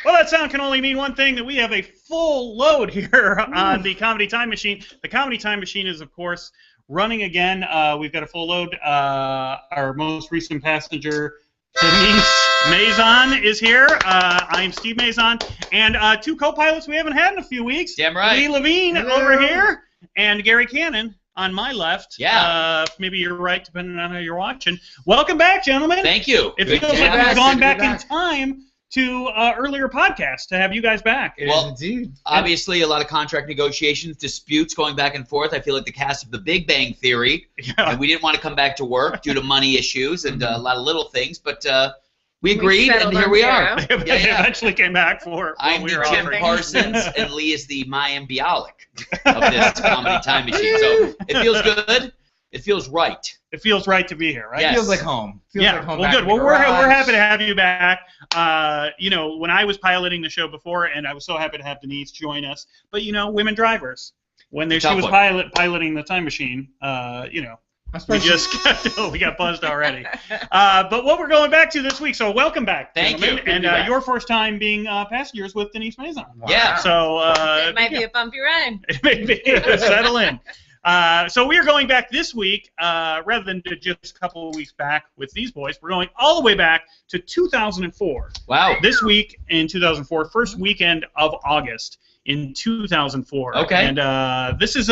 Well, that sound can only mean one thing, that we have a full load here on the Comedy Time Machine. The Comedy Time Machine is, of course, running again. We've got a full load. Our most recent passenger, Denise Mazan, is here. I'm Steve Mazan. And two co-pilots we haven't had in a few weeks. Damn right. Lee Levine over here and Gary Cannon on my left. Yeah. Maybe you're right, depending on how you're watching. Welcome back, gentlemen. Thank you. It feels like we've gone back in time to earlier podcasts to have you guys back. Well, indeed. Obviously, a lot of contract negotiations, disputes going back and forth. I feel like the cast of The Big Bang Theory. Yeah. And we didn't want to come back to work due to money issues and a lot of little things, but we agreed, and here we are. They eventually came back for I'm we the were Jim offering. Parsons, and Lee is the Mayim Bialik of this Comedy Time Machine. So it feels good. It feels right. It feels right to be here, right? Yes. Feels like home. Feels Yeah, like home well, back good. in Well, the we're garage. happy to have you back. You know, when I was piloting the show before, and I was so happy to have Denise join us, but, you know, women drivers, when she was piloting the time machine, you know, we just we got buzzed already. But what we're going back to this week, so welcome back, Thank gentlemen. you. And your first time being passengers with Denise Mazan. Wow. Yeah. So It might be a bumpy ride. maybe settle in. So we are going back this week, rather than to just a couple of weeks back with these boys. We're going all the way back to 2004. Wow. This week in 2004, first weekend of August in 2004. Okay. And this was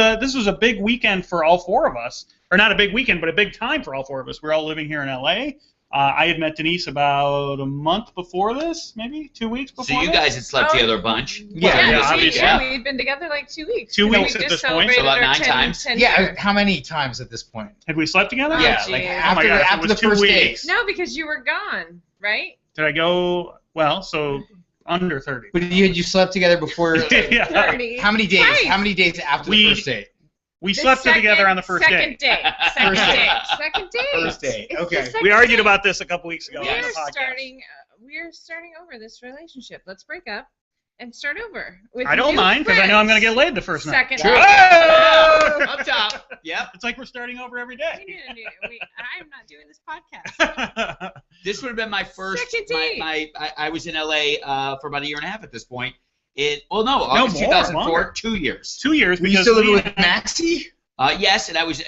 a big weekend for all four of us, or not a big weekend, but a big time for all four of us. We're all living here in L.A. I had met Denise about a month before this, maybe 2 weeks before. So you this. guys had slept together a bunch. Yeah, obviously. We've been together like 2 weeks. 2 We weeks at just this point. celebrated About our 9 times. 10 Yeah, years. how many times at this point? Had we slept together? Yeah, geez. like Oh after, my gosh, it after was the 2 first weeks. date. No, because you were gone, right? Did I go? Well, so under 30. But you slept together before. Yeah. 30. How many days? Twice. How many days after We- the first date? We slept together on the first second day. Second First date. date. Second date. First date. It's Okay. the second We argued date. about this a couple weeks ago on We're the podcast. starting over this relationship. Let's break up and start over. With I don't new mind, because I know I'm going to get friends. laid the first night. Second True. date. Oh! Up top. Yep. It's like we're starting over every day. I'm not doing this podcast. This would have been my first. Second date. I was in LA for about a year and a half at this point. August more, 2004, longer. 2 years. 2 years. Were you because still living we- with Maxie? Yes, and I was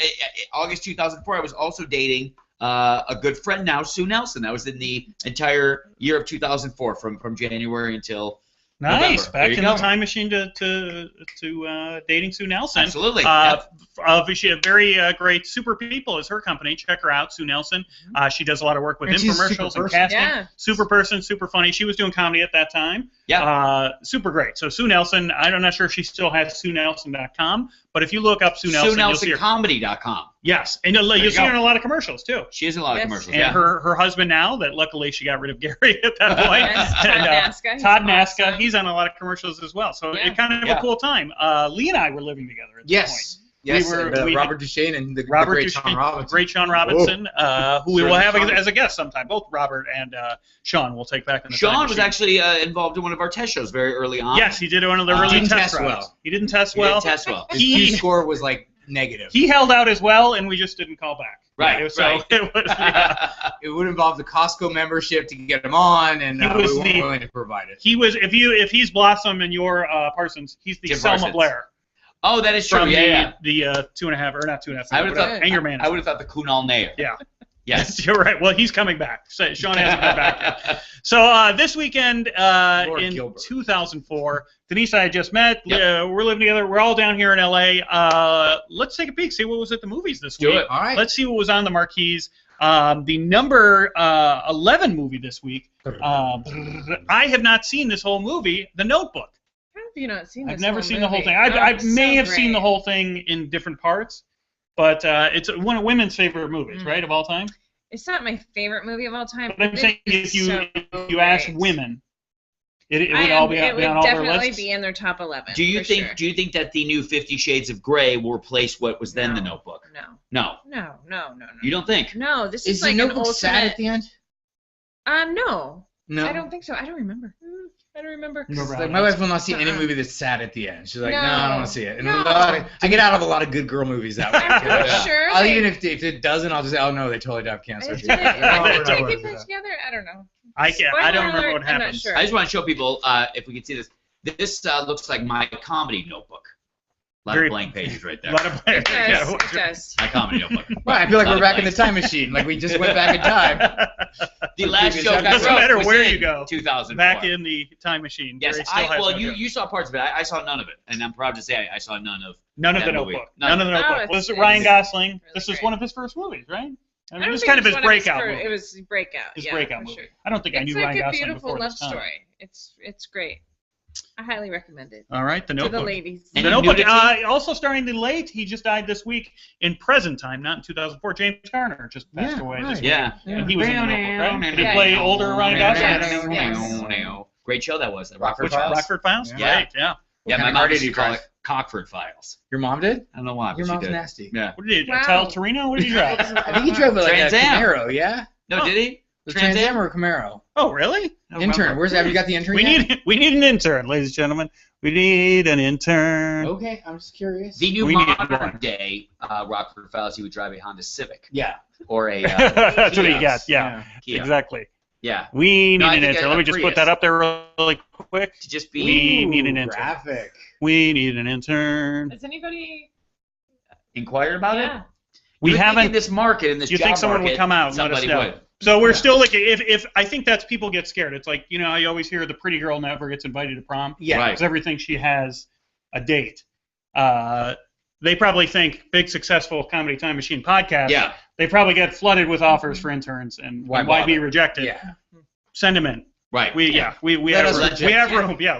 August 2004. I was also dating a good friend now, Sue Nelson. I was in the entire year of 2004, from January until Nice. November. Back There you in go. the time machine to dating Sue Nelson. Absolutely. Yep. She had very great Super People is her company. Check her out, Sue Nelson. She does a lot of work with And she's a infomercials super and person. casting. Yeah. Super person, super funny. She was doing comedy at that time. Yeah. Super great. So Sue Nelson, I'm not sure if she still has SueNelson.com, but if you look up Sue Nelson, you'll see her. SueNelsonComedy.com. Yes, and you'll you see her go. in a lot of commercials too. She is in a lot of Yes. commercials. And Yeah. her husband now, that luckily she got rid of Gary at that point. Yes, Todd And, Naska. He's Todd Naska, awesome. he's on a lot of commercials as well. So Yeah. it's kind of Yeah. a cool time. Lee and I were living together at this Yes. Yes. We were- and, we- Robert Duchesne and the Robert great Duchesne, Sean Robinson. Great Sean Robinson, who we Sure, will have Sean. as a guest sometime. Both Robert and Sean will take back in the Sean time was machine. actually involved in one of our test shows very early on. Yes, he did one of the He early didn't test test runs. well. He didn't test He well. didn't test well. His He- Q score was like negative. He held out as well, and we just didn't call back. Right, So right. it was. Yeah. It would involve the Costco membership to get him on, and He we was weren't the- willing to provide it. He was. If he's Blossom and you're Parsons, he's the Jim Selma Parsons. Blair Oh, that is true. from Yeah. the 2.5 or not 2.5. I would've thought- Anger Man. I would have thought the Kunal Nair. Yeah. Yes. You're right. Well, he's coming back. So Sean hasn't come back yet. So this weekend Lord in Gilbert. 2004, Denise and I just met. Yep. We're living together. We're all down here in L.A. Let's take a peak. See what was at the movies this Do week. it. All right. Let's see what was on the marquees. The number 11 movie this week. I have not seen this whole movie, The Notebook. How have you not seen this I've never whole seen the whole movie? thing. I Oh, may so have seen the great. whole thing in different parts, but it's one of women's favorite movies, Mm. right, of all time. It's not my favorite movie of all time. But I'm saying if you ask women, it would all be it would on all their definitely lists. be in their top 11. Do you for think? Sure. Do you think that the new 50 Shades of Grey will replace what was then The No. Notebook? No. No. No. You don't think? No, this Is is the like an Notebook ultimate. sad at the end? No. No. I don't think so. I don't remember. I don't remember. No, It's Rob, like, my wife will not see any Uh-uh. movie that's sad at the end. She's like, No. no, I don't want to see it. And No. I get out of a lot of good girl movies that way. I'm pretty Yeah. sure. I'll like, even if it doesn't, I'll just say, oh no, they totally died of cancer. if Yeah, they no, put no, two no, people no. together, I don't know. I don't remember what I'm not happened. sure. I just want to show people, if we can see this. This looks like my comedy notebook. A lot of blank pages right there. A lot of blank It pages. does. My comedy notebook. Well, I feel like we're back in the time machine. Like we just went back in time. The last show we Doesn't wrote matter was where in you go. 2004. Back in the time machine. Yes, where he still has no you joke. saw parts of it. I saw none of it, and I'm proud to say I saw none of. None of that the movie. Notebook. None. None of the Oh, Notebook. it's- Was it Ryan Gosling? really This was great. one of his first movies, right? I mean, I it don't was think kind of his one breakout first- movie. It was breakout. His yeah, breakout for movie. Sure. I don't think I It's knew like Ryan a Gosling beautiful before love his time. story. It's great. I highly recommend it. All right, The To the Notebook. ladies. And The you Notebook. nudity? Also starring the late. He just died this week in present time, not in 2004. James Garner just passed Yeah, away this right. week. Yeah. And he was in The Notebook, right? Did he Yeah. play older Ryan Gosling? Yes. Great show that was. The Rockford Rockford Files? Files. Rockford Files? Yeah. Right, yeah. Yeah, What my kind of mom car used did to you call drive? it Cockford Files. Your mom did? I don't know why, but Your she mom's did. nasty. Yeah. What did he Wow. Tell Torino? What did he drive? I think he drove like Trans a Am. Camaro, yeah? No, Oh. did he? The Trans Trans Am? Am or Camaro? Oh, really? Intern. Where's have you got the intern? We yet? need an intern, ladies and gentlemen. We need an intern. Okay, I'm just curious. The new We need modern one. day Rockford Files, he would drive a Honda Civic Yeah. or a That's what he Kia. got. Yeah, Kia. exactly. Yeah. We need No, I an think intern. a Let me just put Prius. that up there really quick. To just be. We need an Ooh, intern. Graphic. We need an intern. Has anybody? Inquired about Yeah. it? We You would think haven't. in this market, in this You job think someone would market, come out and let us somebody know? would. So we're Yeah. still looking. If I think that's people get scared. It's like, you know how you always hear the pretty girl never gets invited to prom Yeah. Right. because everything she has a date. They probably think big successful Comedy Time Machine podcast. Yeah. They probably get flooded with offers for interns, and Why why be bother? rejected? Yeah. Send them in. Right. We Let have us room. reject We have you. room. Yeah,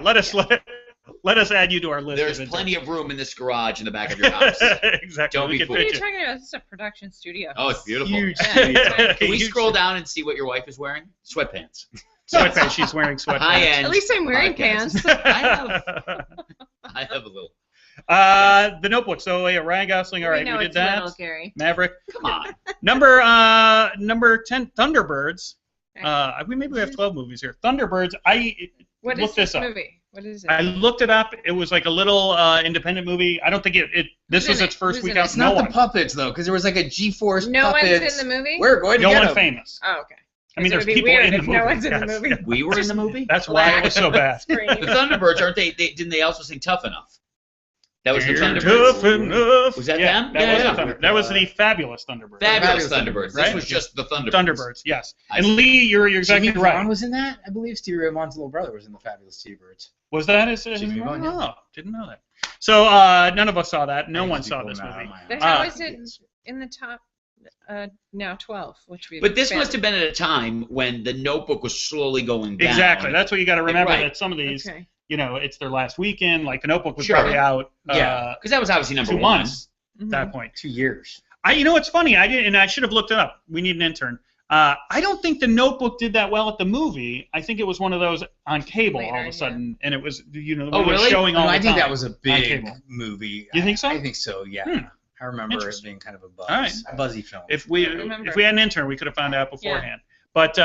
let us add you to our list. There's of plenty of room in this garage in the back of your house. exactly. Don't we be can fooled. What are fit you you. talking about? This is a production studio. Oh, it's beautiful. Huge Yeah. studio. Can we Huge scroll down and see what your wife is wearing? Sweatpants. Sweatpants. She's wearing sweatpants. High end. At least I'm wearing podcast. pants. I have a little. The Notebook. So yeah, Ryan Gosling. All right, know we did it's that. metal, Gary. Maverick. Come on. Number 10, Thunderbirds. Maybe we have 12 movies here. Thunderbirds. What look is this this up. movie? What is it? I looked it up. It was like a little independent movie. I don't think this Who's was in its it? first Who's week in it? out. It's No not one. the puppets though, because there was like a G-force No puppets. one's in the movie? We're going to No get one 'em. famous. Oh, okay. I mean, Because there's it would be people weird in the if movie. no one's in the Yes. movie. We were in the movie? That's why it was so bad. The Thunderbirds, aren't they? Didn't they also sing Tough Enough? That was the You're Thunderbirds. tough enough. Was that yeah, them? That Yeah, was yeah. the Thunder. That was the fabulous Thunderbirds. Fabulous Fabulous Thunderbirds. Right? This was just the Thunderbirds. Thunderbirds, yes. I And see. Lee, you're exactly Stevie right. Vaughn was in that? I believe Stevie Ray Vaughan's little brother was in the Fabulous T-Birds. Was that his? Stevie Vaughn, yeah. Oh, didn't know that. So none of us saw that. No one saw this movie. Then how Uh, is it in the top now 12? Which we But this must have been at a time when the Notebook was slowly going down. Exactly. That's what you got to remember. Right. That some of these, Okay. it's their last weekend. Like the Notebook was Sure. probably out. Yeah. Because that was obviously number 2 one. months at that point. 2 years. It's funny. I didn't, and I should have looked it up. We need an intern. I don't think the Notebook did that well at the movie. I think it was one of those on cable all of Later, a sudden, and it was Oh, it was really? showing all No, the I think time that was a big cable. movie. You think so? I think so, yeah. Hmm. I remember it Interesting. being kind of a buzz. All right. A buzzy film. If we remember. had an intern, we could have found out beforehand. But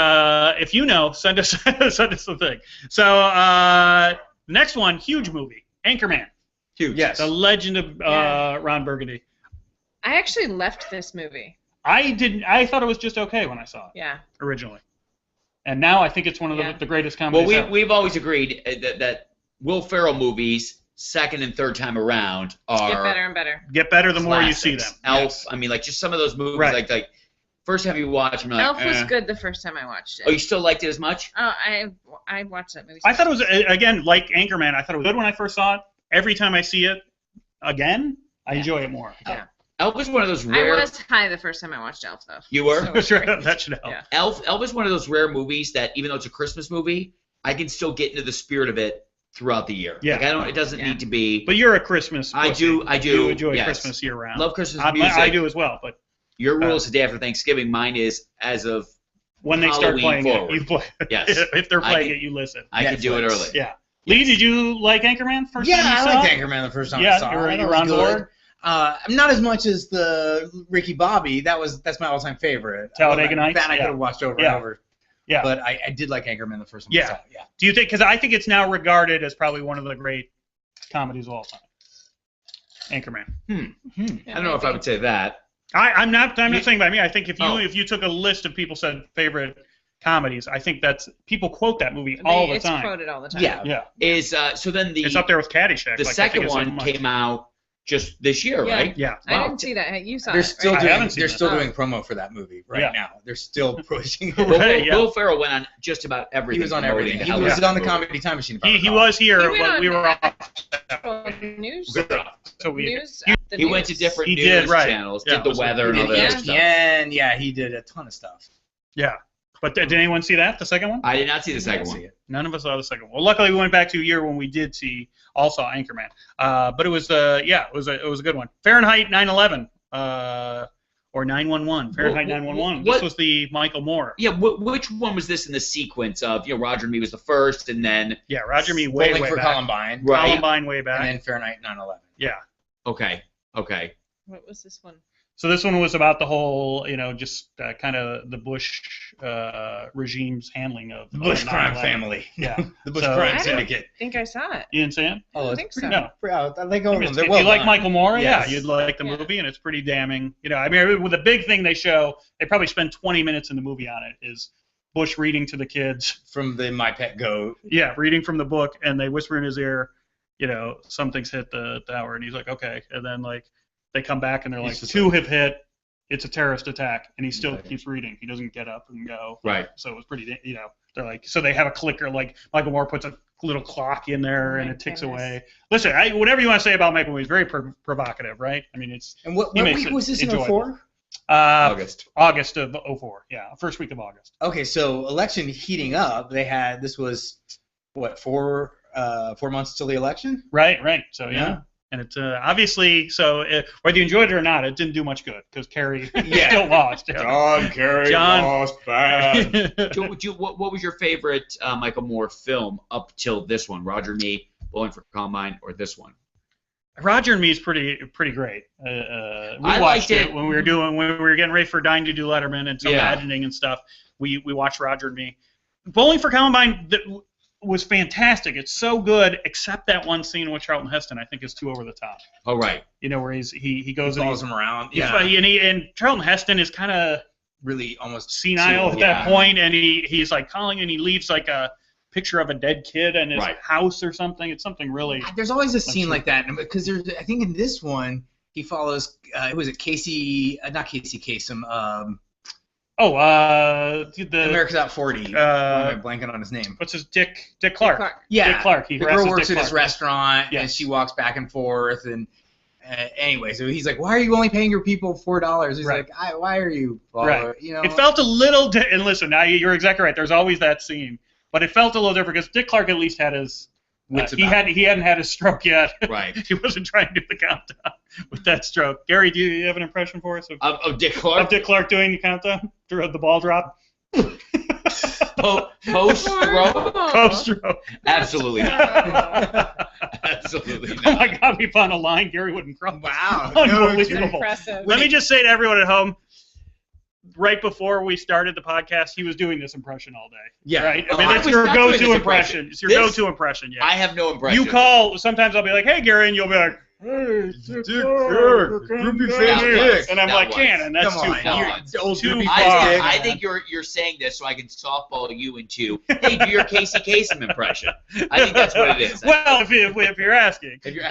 if you know, send us the thing. So next one, huge movie, Anchorman. Huge. Yes. The Legend of Yeah. Ron Burgundy. I actually left this movie. I thought it was just okay when I saw it Yeah. originally, and now I think it's one of Yeah. the greatest comedies. Well, ever. we've always agreed that Will Ferrell movies, second and third time around, are Get better and better. Get better the more you see them. classics. Elf. Yes. I mean, like just some of those movies, Right. like first time you watch them, you're like, Elf was eh. good the first time I watched it. Oh, you still liked it as much? Oh, I watched that movie. I thought it was again like Anchorman. I thought it was good when I first saw it. Every time I see it again, I enjoy it more. Yeah. Elf is one of those I rare. was high the first time I watched Elf, though. You were? So it's Sure, great. that should help. Yeah. Elf is one of those rare movies that even though it's a Christmas movie, I can still get into the spirit of it throughout the year. Yeah. Like I don't. It doesn't Yeah. need to be. But you're a Christmas. I pussy. do. You enjoy yes. Christmas year round. Love Christmas I, music. I do as well. But Your rule is the day after Thanksgiving. Mine is as of when they start Halloween playing forward. it, you play. Yes. If they're I playing can- it, you listen. I can do it Netflix. early. Yeah. Lee, did you like Anchorman first Yeah, time you I saw liked it? Anchorman the first time Yeah, I saw it. you're I thought it on was good. board? Not as much as the Ricky Bobby. That's my all-time favorite. Talladega Nights? That I Yeah. could have watched over Yeah. and over. Yeah. But I did like Anchorman the first time Yeah. I saw it. Yeah. Do you think? Because I think it's now regarded as probably one of the great comedies of all time. Anchorman. I don't know if I would say that. I'm not saying by me. I think if Oh. you took a list of people said favorite comedies. I think that's people quote that movie all the time. It's quoted all the time. Yeah. Yeah, Is so then it's up there with Caddyshack. the like, I second think it's one much. came out just this year, Yeah. right? Yeah. I Wow. didn't see that. You saw They're it. still I right? doing. haven't seen They're it. still Oh. doing promo for that movie right Yeah. now. They're still pushing it. Right, Will, yeah. Will Ferrell went on just about everything. He was on promoting everything. the He hell was out of on the movie. Comedy Time Machine. if I He recall. was here He went when on we were off. News. So we News. the He went to news. different He news did, right. channels, Yeah, did the it was weather and He all did that other stuff. ESPN. Yeah, he did a ton of stuff. Yeah. But did anyone see that? The second one? I did not see the I second didn't one. see it. None of us saw the second one. Well, luckily we went back to a year when we did saw Anchorman. But it was it was a good one. Fahrenheit 9/11 or 9/11. Fahrenheit 9/11. This was the Michael Moore. Yeah, which one was this in the sequence of, Roger and Me was the first, and then, Yeah, Roger Me way Bowling for back. Columbine. Right. Columbine way back. And then Fahrenheit 9/11. Yeah. okay. What was this one? So this one was about the whole, just kind of the Bush regime's handling of The Bush crime 9/11. family. Yeah. The Bush So- crime I syndicate. think I saw it. You didn't see it? Oh, I it's think so. pretty, No. I like all I of mean, them. They're if well you like done. Michael Moore, Yes. yeah, you'd like the Yeah. movie, and it's pretty damning. I mean, with the big thing they show, they probably spend 20 minutes in the movie on it, is Bush reading to the kids. From the My Pet Goat. Yeah, reading from the book, and they whisper in his ear, something's hit the tower, and he's like, okay. And then, they come back, and they're like, He's just 2 like- have hit. It's a terrorist attack, and he still Exactly. keeps reading. He doesn't get up and go. Right. So it was pretty, they're like, so they have a clicker, like Michael Moore puts a little clock in there, Oh and my it ticks goodness. away. Listen, whatever you want to say about Michael Moore, he's very provocative, right? I mean, it's And what He makes week it was this in enjoyable. 04? August. August of 04. Yeah, first week of August. Okay, so election heating up. This was, what, 4 months till the election? Right. So yeah. Yeah. And it's obviously whether you enjoyed it or not, it didn't do much good because Kerry Yeah. still lost. Yeah. John Kerry John- lost bad. What was your favorite Michael Moore film up till this one? Roger and Me, Bowling for Columbine, or this one? Roger and Me is pretty great. We I watched liked it. it when we were getting ready for Dying to do Letterman and some Yeah. editing and stuff. We watched Roger and Me. Bowling for Columbine was fantastic. It's so good, except that one scene with Charlton Heston I think is too over the top. Oh, right. Where he goes and Follows him around. yeah. And Charlton Heston is kind of Really almost senile at yeah. that point, and he's like calling, and he leaves like a picture of a dead kid in his Right. house or something. It's something really. There's always a scene true. like that because I think in this one he follows. Who is it? Casey? Not Casey Kasem. The America's Got 40. Uh, Why am I blanking on his name? what's his Dick Clark. Yeah, Dick Clark. He the harasses girl works Dick at his Clark. restaurant, and Yes. she walks back and forth. And anyway, so he's like, "Why are you only paying your people $4?" He's Right. like, "Why are you?" Right. It It felt a little. And listen, now you're exactly right. There's always that scene, but it felt a little different because Dick Clark at least had his. Wits He about hadn't had his stroke yet. Right. He wasn't trying to do the countdown with that stroke. Gary, do you have an impression for us Of Dick of Clark? Dick Clark doing the countdown through the ball drop? Post-stroke? Post-stroke. Absolutely not. Absolutely Oh not. my God, we found a line Gary wouldn't crumble. Wow. Unbelievable. Impressive. Let me just say to everyone at home, right before we started the podcast, he was doing this impression all day. Yeah. Right? I Oh, mean, I it's was your not doing go-to this impression. impression. It's your This- go-to impression, yeah. I have no impression. You call, sometimes I'll be like, hey, Gary, and you'll be like, hey, Dick Clark, Droopy come face here. Dick. And I'm That like, was. Cannon, that's Come too on, far. you're old too droopy far. face Dick. I think you're saying this so I can softball you into, hey, do your Casey Kasem impression. I think that's what it is. Well, if you're asking. If you're,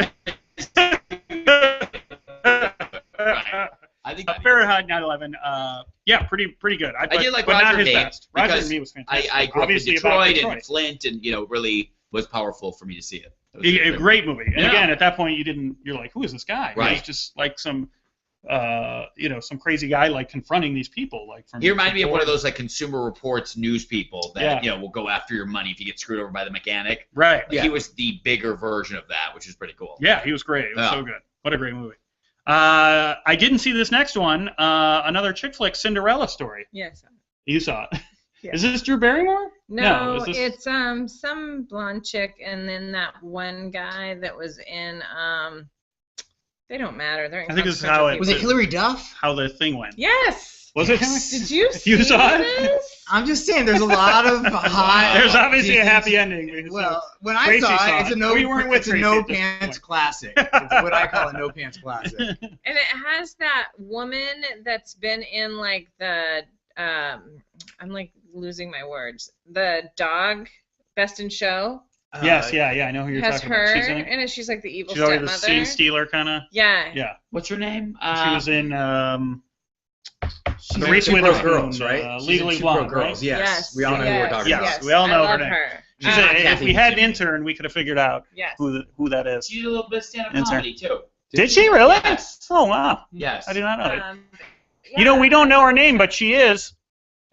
I think Fahrenheit 9/11, yeah, pretty good. I did like but not Roger his Me, best. Roger because and Me was fantastic. I grew up in Obviously about Detroit and Flint, and really was powerful for me to see it. It was A great movie. And Yeah. again, at that point, you're like, who is this guy? Right. He's just like some crazy guy like confronting these people like from. He reminded me of one of those like Consumer Reports news people that Yeah. will go after your money if you get screwed over by the mechanic. Right. Like, he was the bigger version of that, which is pretty cool. Yeah, he was great. It was Yeah. so good. What a great movie. I didn't see this next one. Another chick flick, Cinderella Story. Yes. You saw it. Yeah. Is this Drew Barrymore? No, is this... it's some blonde chick and then that one guy that was in they don't matter. They're I think this is how it Was it Hillary Duff? how the thing went. Yes. Was it? Did you see You saw it? this? I'm just saying, there's a lot of hot. There's obviously a Disney- happy ending. because- Well, when I Tracy saw saw it, it's it. a no. We weren't with It's a Tracy no at this pants point. classic. It's what I call a no pants classic. And it has that woman that's been in like the I'm like losing my words. The dog, Best in Show, Yes, yeah, I know who you're has talking her about. She's in it. in it. She's like the evil She's already the stepmother. scene stealer kind of. Yeah. Yeah. What's her name? She was in She's the in Reese Two Pro Witherspoon, Girls, right? She's in Legally Two Pro Blonde, Girls. right? Yes. We all know who we're talking Yes, about. we all know I her love name. her. She's if Kathy we had an Jimmy. intern, we could have figured out Yes. who that is. She did a little bit of stand-up Intern. comedy too. Did she really? Yes. Oh wow! Yes. I did not know that. Yeah. We don't know her name, but she is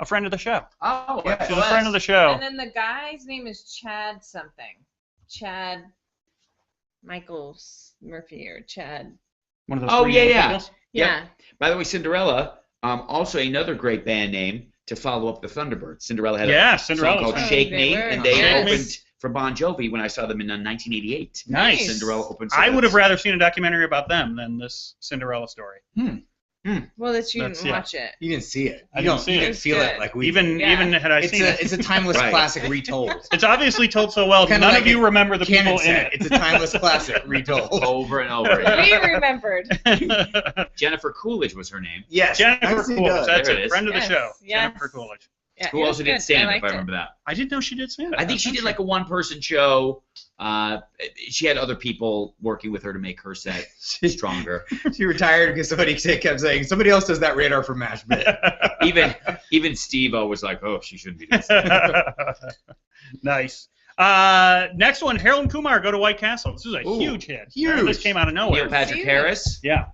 a friend of the show. Oh, Yeah. She's a friend of the show. And then the guy's name is Chad something. Chad Michael Murphy or Chad. One of those. Oh, three yeah, young yeah. peoples. Yeah. By the way, Cinderella, also another great band name to follow up the Thunderbirds. Cinderella had Yeah, a song Cinderella. called Oh, Shake they Me, were. and they Shake Me. opened for Bon Jovi when I saw them in 1988. Nice. Cinderella opened. I would have rather seen a documentary about them than this Cinderella story. Well, that you That's- didn't yeah. watch it. You didn't see it. I You didn't don't. see You it. didn't feel It's it like we. Even Yeah. had I It's seen it, it's a timeless Right. classic retold. it's obviously told so well. Kinda None like of you it- remember the Canon people in said, it. it's a timeless classic retold. over and over. We remembered. Jennifer Coolidge was her name. Yes. Jennifer nicely Coolidge, done. that's There it it. is. Friend of the Yes, show. yes. Jennifer Coolidge. Yeah, Who it also was did good. stand-up, I if I liked remember that. I didn't know she did stand up. I think she did like a one-person show. She had other people working with her to make her set stronger. She retired because somebody kept saying somebody else does that radar for MASH bit. Even Steve-O was like, "Oh, she shouldn't be doing this." Nice. Next one, Harold and Kumar go to White Castle. This is a Ooh, huge hit. huge. This came out of nowhere. Neil Patrick See Harris. Yeah.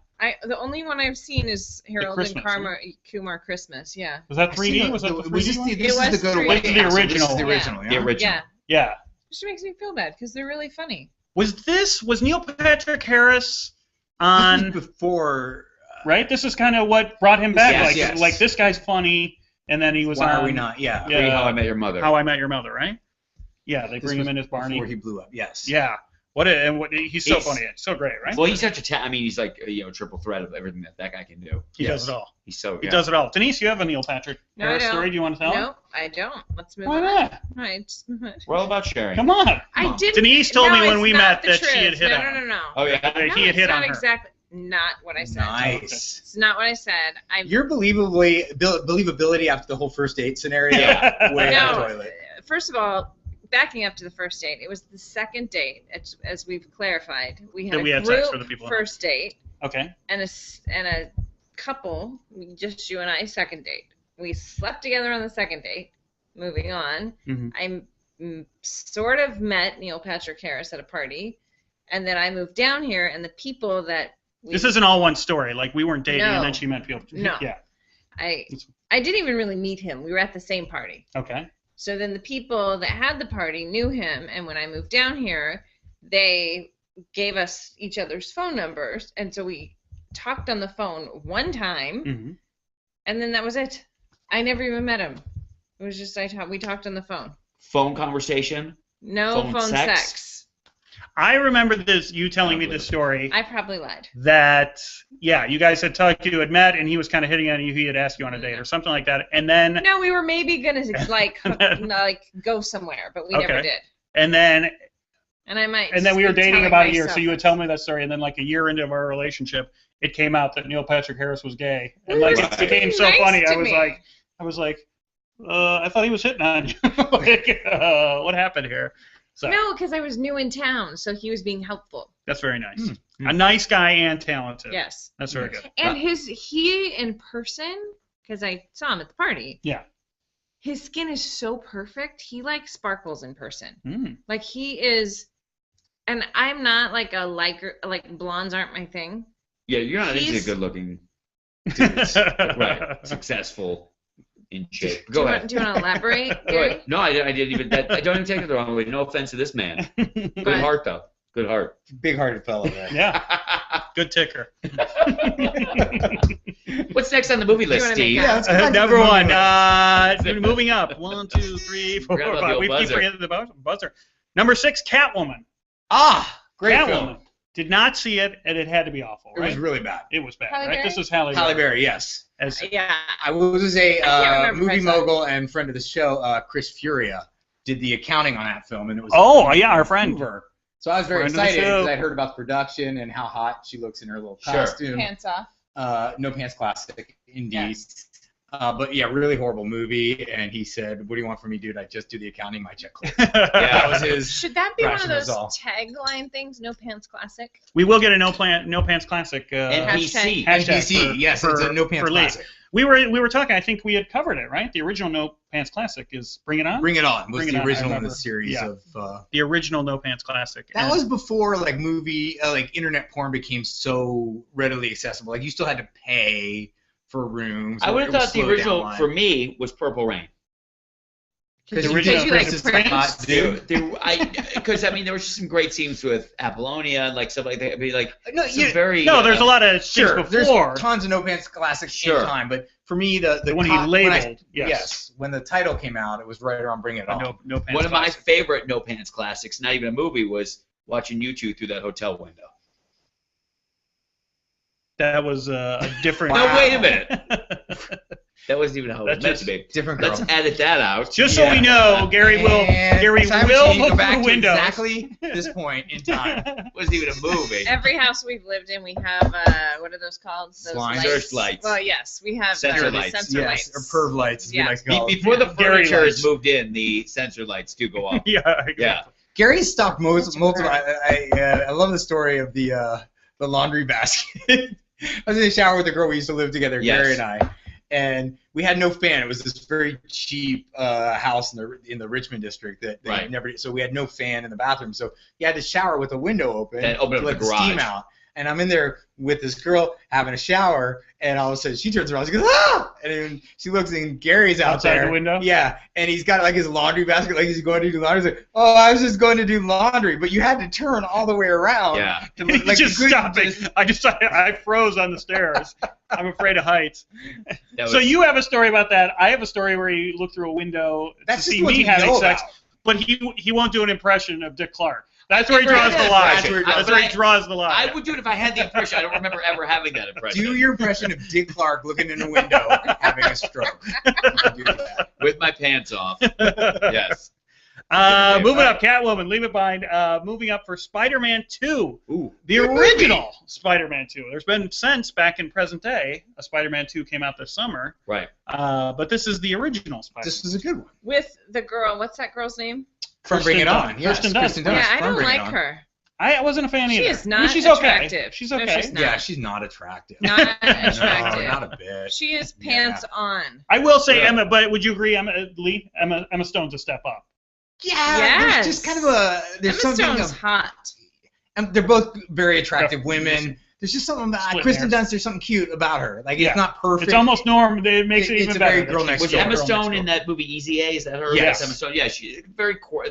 The only one I've seen is Harold and Christmas, Kumar Christmas. Yeah. Was that 3D? Was that the 3D was this one? the, It this is was the go to 3D. White This is the Castle. original. This is the original. The Yeah. original. Yeah. Yeah. Which makes me feel bad because they're really funny. Was Neil Patrick Harris on, Before. right? This is kind of what brought him back. Yes, like, yes. like this guy's funny, and then he was Why on are we not? Yeah. Yeah. How I Met Your Mother. How I Met Your Mother, right? Yeah, they This bring was him in as Barney. Before he blew up. Yes. Yeah. He's so funny. So great, right? Well, he's such a he's like triple threat of everything that guy can do. He Yes. does it all. He's so He does it all. Denise, you have a Neil Patrick No, I Harris don't. story. Do you want to tell? No, I don't. Let's move Why on. not? I just, We're all about sharing. Come on. I didn't. Denise told no, me when it's we not met the that she had truth. hit no, on no, him. no, no. Oh yeah. No, He had it's hit not on her. exactly not what I said. Nice. It's not what I said. Your believability after the whole first date scenario. Yeah. Way No. out the toilet. First of all, backing up to the first date, it was the second date, as we've clarified. We had That we a had group sex for the people. first date Okay. and a couple, just you and I, second date. We slept together on the second date. Moving on, Mhm. I sort of met Neil Patrick Harris at a party, and then I moved down here, and the people that This isn't all one story. Like we weren't dating, No. and then she met people. No. Yeah. I didn't even really meet him. We were at the same party. Okay. So then the people that had the party knew him, and when I moved down here, they gave us each other's phone numbers, and so we talked on the phone one time, hmm and then that was it. I never even met him. It was just we talked on the phone. Phone conversation. No Phone phone sex? sex. I remember you telling me this story. I probably lied. That you guys had talked, you had met, and he was kind of hitting on you. He had asked you on a date or something like that, and then No, we were maybe gonna like go somewhere, but we never Okay. did. and then And I might. and then we were just be dating telling about a year. myself So you would tell me that story, and then like a year into our relationship, it came out that Neil Patrick Harris was gay, and like it Right. became so Nice funny. to I was me. like, I thought he was hitting on you. Like, what happened here? So No, because I was new in town, so he was being helpful. that's very nice. Hmm. A nice guy and talented. Yes. That's very good. And he in person, because I saw him at the party. Yeah. His skin is so perfect. He like sparkles in person. Mm. Like he is, and I'm not like like blondes aren't my thing. Yeah, you're not into He's- good-looking dudes, right? Successful, in shape. Go ahead. Do you want to elaborate? Go Gary? ahead. No, I didn't even. I don't even take it the wrong way. No offense to this man. Good But- heart, though. Good heart. Big-hearted fellow there. Yeah. Good ticker. What's next on the movie list, wanna make Steve? out? Yeah, let's go back to Number the movie one. Moving up. 1, 2, 3, 4, Forgot about 5. the We old keep buzzer. forgetting the buzzer. Number 6, Catwoman. Great Catwoman. film. Did not see it, and it had to be awful, It right? was really bad. It was bad, Halle right? Berry? This is Halle Halle Berry. Berry, yes. As, Yeah. I was a can't remember movie if I saw it. mogul and friend of the show, Chris Furia, did the accounting on that film, and it was yeah, our friend. Vancouver. So I was very Friend of the excited show. because I'd heard about the production and how hot she looks in her little Sure. costume. Pants off. No Pants classic, indeed. Yes. But yeah, really horrible movie. And he said, "What do you want from me, dude? I just do the accounting. My check clear." That was his. Should that be one of those rationale. tagline things? No Pants Classic. We will get a No Pants Classic. NPC. Hashtag NPC. Yes, it's a No Pants for Lee. Classic. We were talking. I think we had covered it, right? The original No Pants Classic is Bring It On. Bring It On was Bring It the On, I original in remember. the series Yeah. of. The original No Pants Classic. That And- was before like internet porn became so readily accessible. Like you still had to pay for rooms. I would have It was thought the slow original down for me was Purple Rain. Because The you original did like Princess Prince? Hot, dude. Because I mean, there was just some great scenes with Apollonia and like stuff like that. I mean, like No, some you, very No, there's a lot of sure. things There's before. tons of No Pants classics Sure. in time, but for me, the when he when I- labeled. yes, when the title came out, it was right around Bring It On. No Pants One of my Classic. favorite No Pants classics, not even a movie, was watching you two through that hotel window. That was a different. No, Wow. wait a minute. That wasn't even how it was That's meant just- to be. Different girl. Let's edit that out. Just so we know, Gary will And time will machine, look go back through to windows. exactly this point in time. It wasn't even a movie. Every house we've lived in, we have what are those called? Those Slime. Search lights. Well, yes, we have Sensor the lights. sensor Yes, lights. or perv lights, as we Yeah. like to call them. Before the Gary furniture lights. is moved in, the sensor lights do go off. Yeah. Exactly. Yeah. Gary stopped That's multiple. right. I love the story of the laundry basket. I was in the shower with a girl we used to live together, Yes. Gary and I, and we had no fan. It was this very cheap house in the Richmond district that Right. never. So we had no fan in the bathroom. So you had to shower with the window open Then open up to let the the steam garage. out. And I'm in there with this girl having a shower, and all of a sudden she turns around, she goes, "Ah!" And then she looks, and Gary's out Outside there. the window? Yeah, and he's got like his laundry basket, like he's going to do laundry. He's like, "Oh, I was just going to do laundry," but you had to turn all the way around. Yeah. To, He's like, just you couldn't stopping. just- I froze on the stairs. I'm afraid of heights. That So was- you have a story about that. I have a story where he looked through a window That's to just see what me you having know sex, about. but he won't do an impression of Dick Clark. That's where he draws the That's line. right. That's where he draws the line. I would do it if I had the impression. I don't remember ever having that impression. Do your impression of Dick Clark looking in a window having a stroke. You can do that. With my pants off. Yes. Moving up, Catwoman, Leave It Behind. Moving up for Spider-Man 2, Ooh. the original Spider-Man 2. There's been since back in present day, a Spider-Man 2 came out this summer, Right. but this is the original Spider-Man. This was a good one. With the girl, what's that girl's name? From Bring It Kristen On. Yes, Kristen Dunst. Kristen Dunst. Dunst Yeah, I from don't Bring It like On. her. I wasn't a fan She either. is I mean, not she's attractive. okay. She's No, okay. she's not. Yeah, she's not attractive. Not attractive. No, not a bit. She is pants on. I will say Yeah. Emma, but would you agree, Emma Stone's a step up? Yeah, Yes. there's just kind of a there's Emma something Stone's of, hot. they're both very attractive Yeah. women. There's just something about Split Kristen hairs. Dunst. There's something cute about her. Like Yeah. it's not perfect. It's almost norm. It makes it It's even a better. very that girl she's next Was door. a Emma girl Stone next in door. that movie Easy A? Is that her? Yes. Emma Stone. Yeah,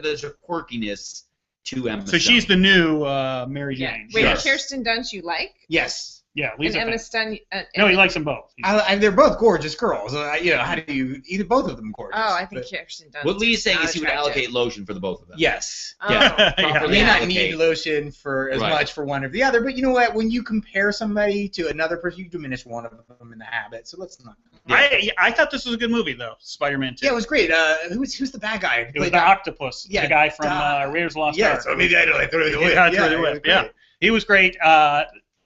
there's a quirkiness to Emma So Stone. she's the new Mary Yeah. Jane. Wait, Sure. Kirsten Dunst you like? Yes. Yeah, And Lisa. Emma Stone. No, he likes them both. They're both gorgeous girls. How do you either both of them gorgeous? Oh, I think but- Kirsten Dunst. What Lee's saying not is he would attractive. allocate lotion for the both of them. Yes. Oh. Yeah. Yeah. You Properly may not allocate. need lotion for as Right. much for one or the other, but you know what? When you compare somebody to another person, you diminish one of them in the habit. So let's not. I thought this was a good movie though, Spider-Man 2. Yeah, it was great. Who's the bad guy? It was the octopus, Yeah, the guy from Raiders of the Lost Yeah, Ark. so maybe I don't throw the He whip. got through the it was whip, yeah. great. He was great.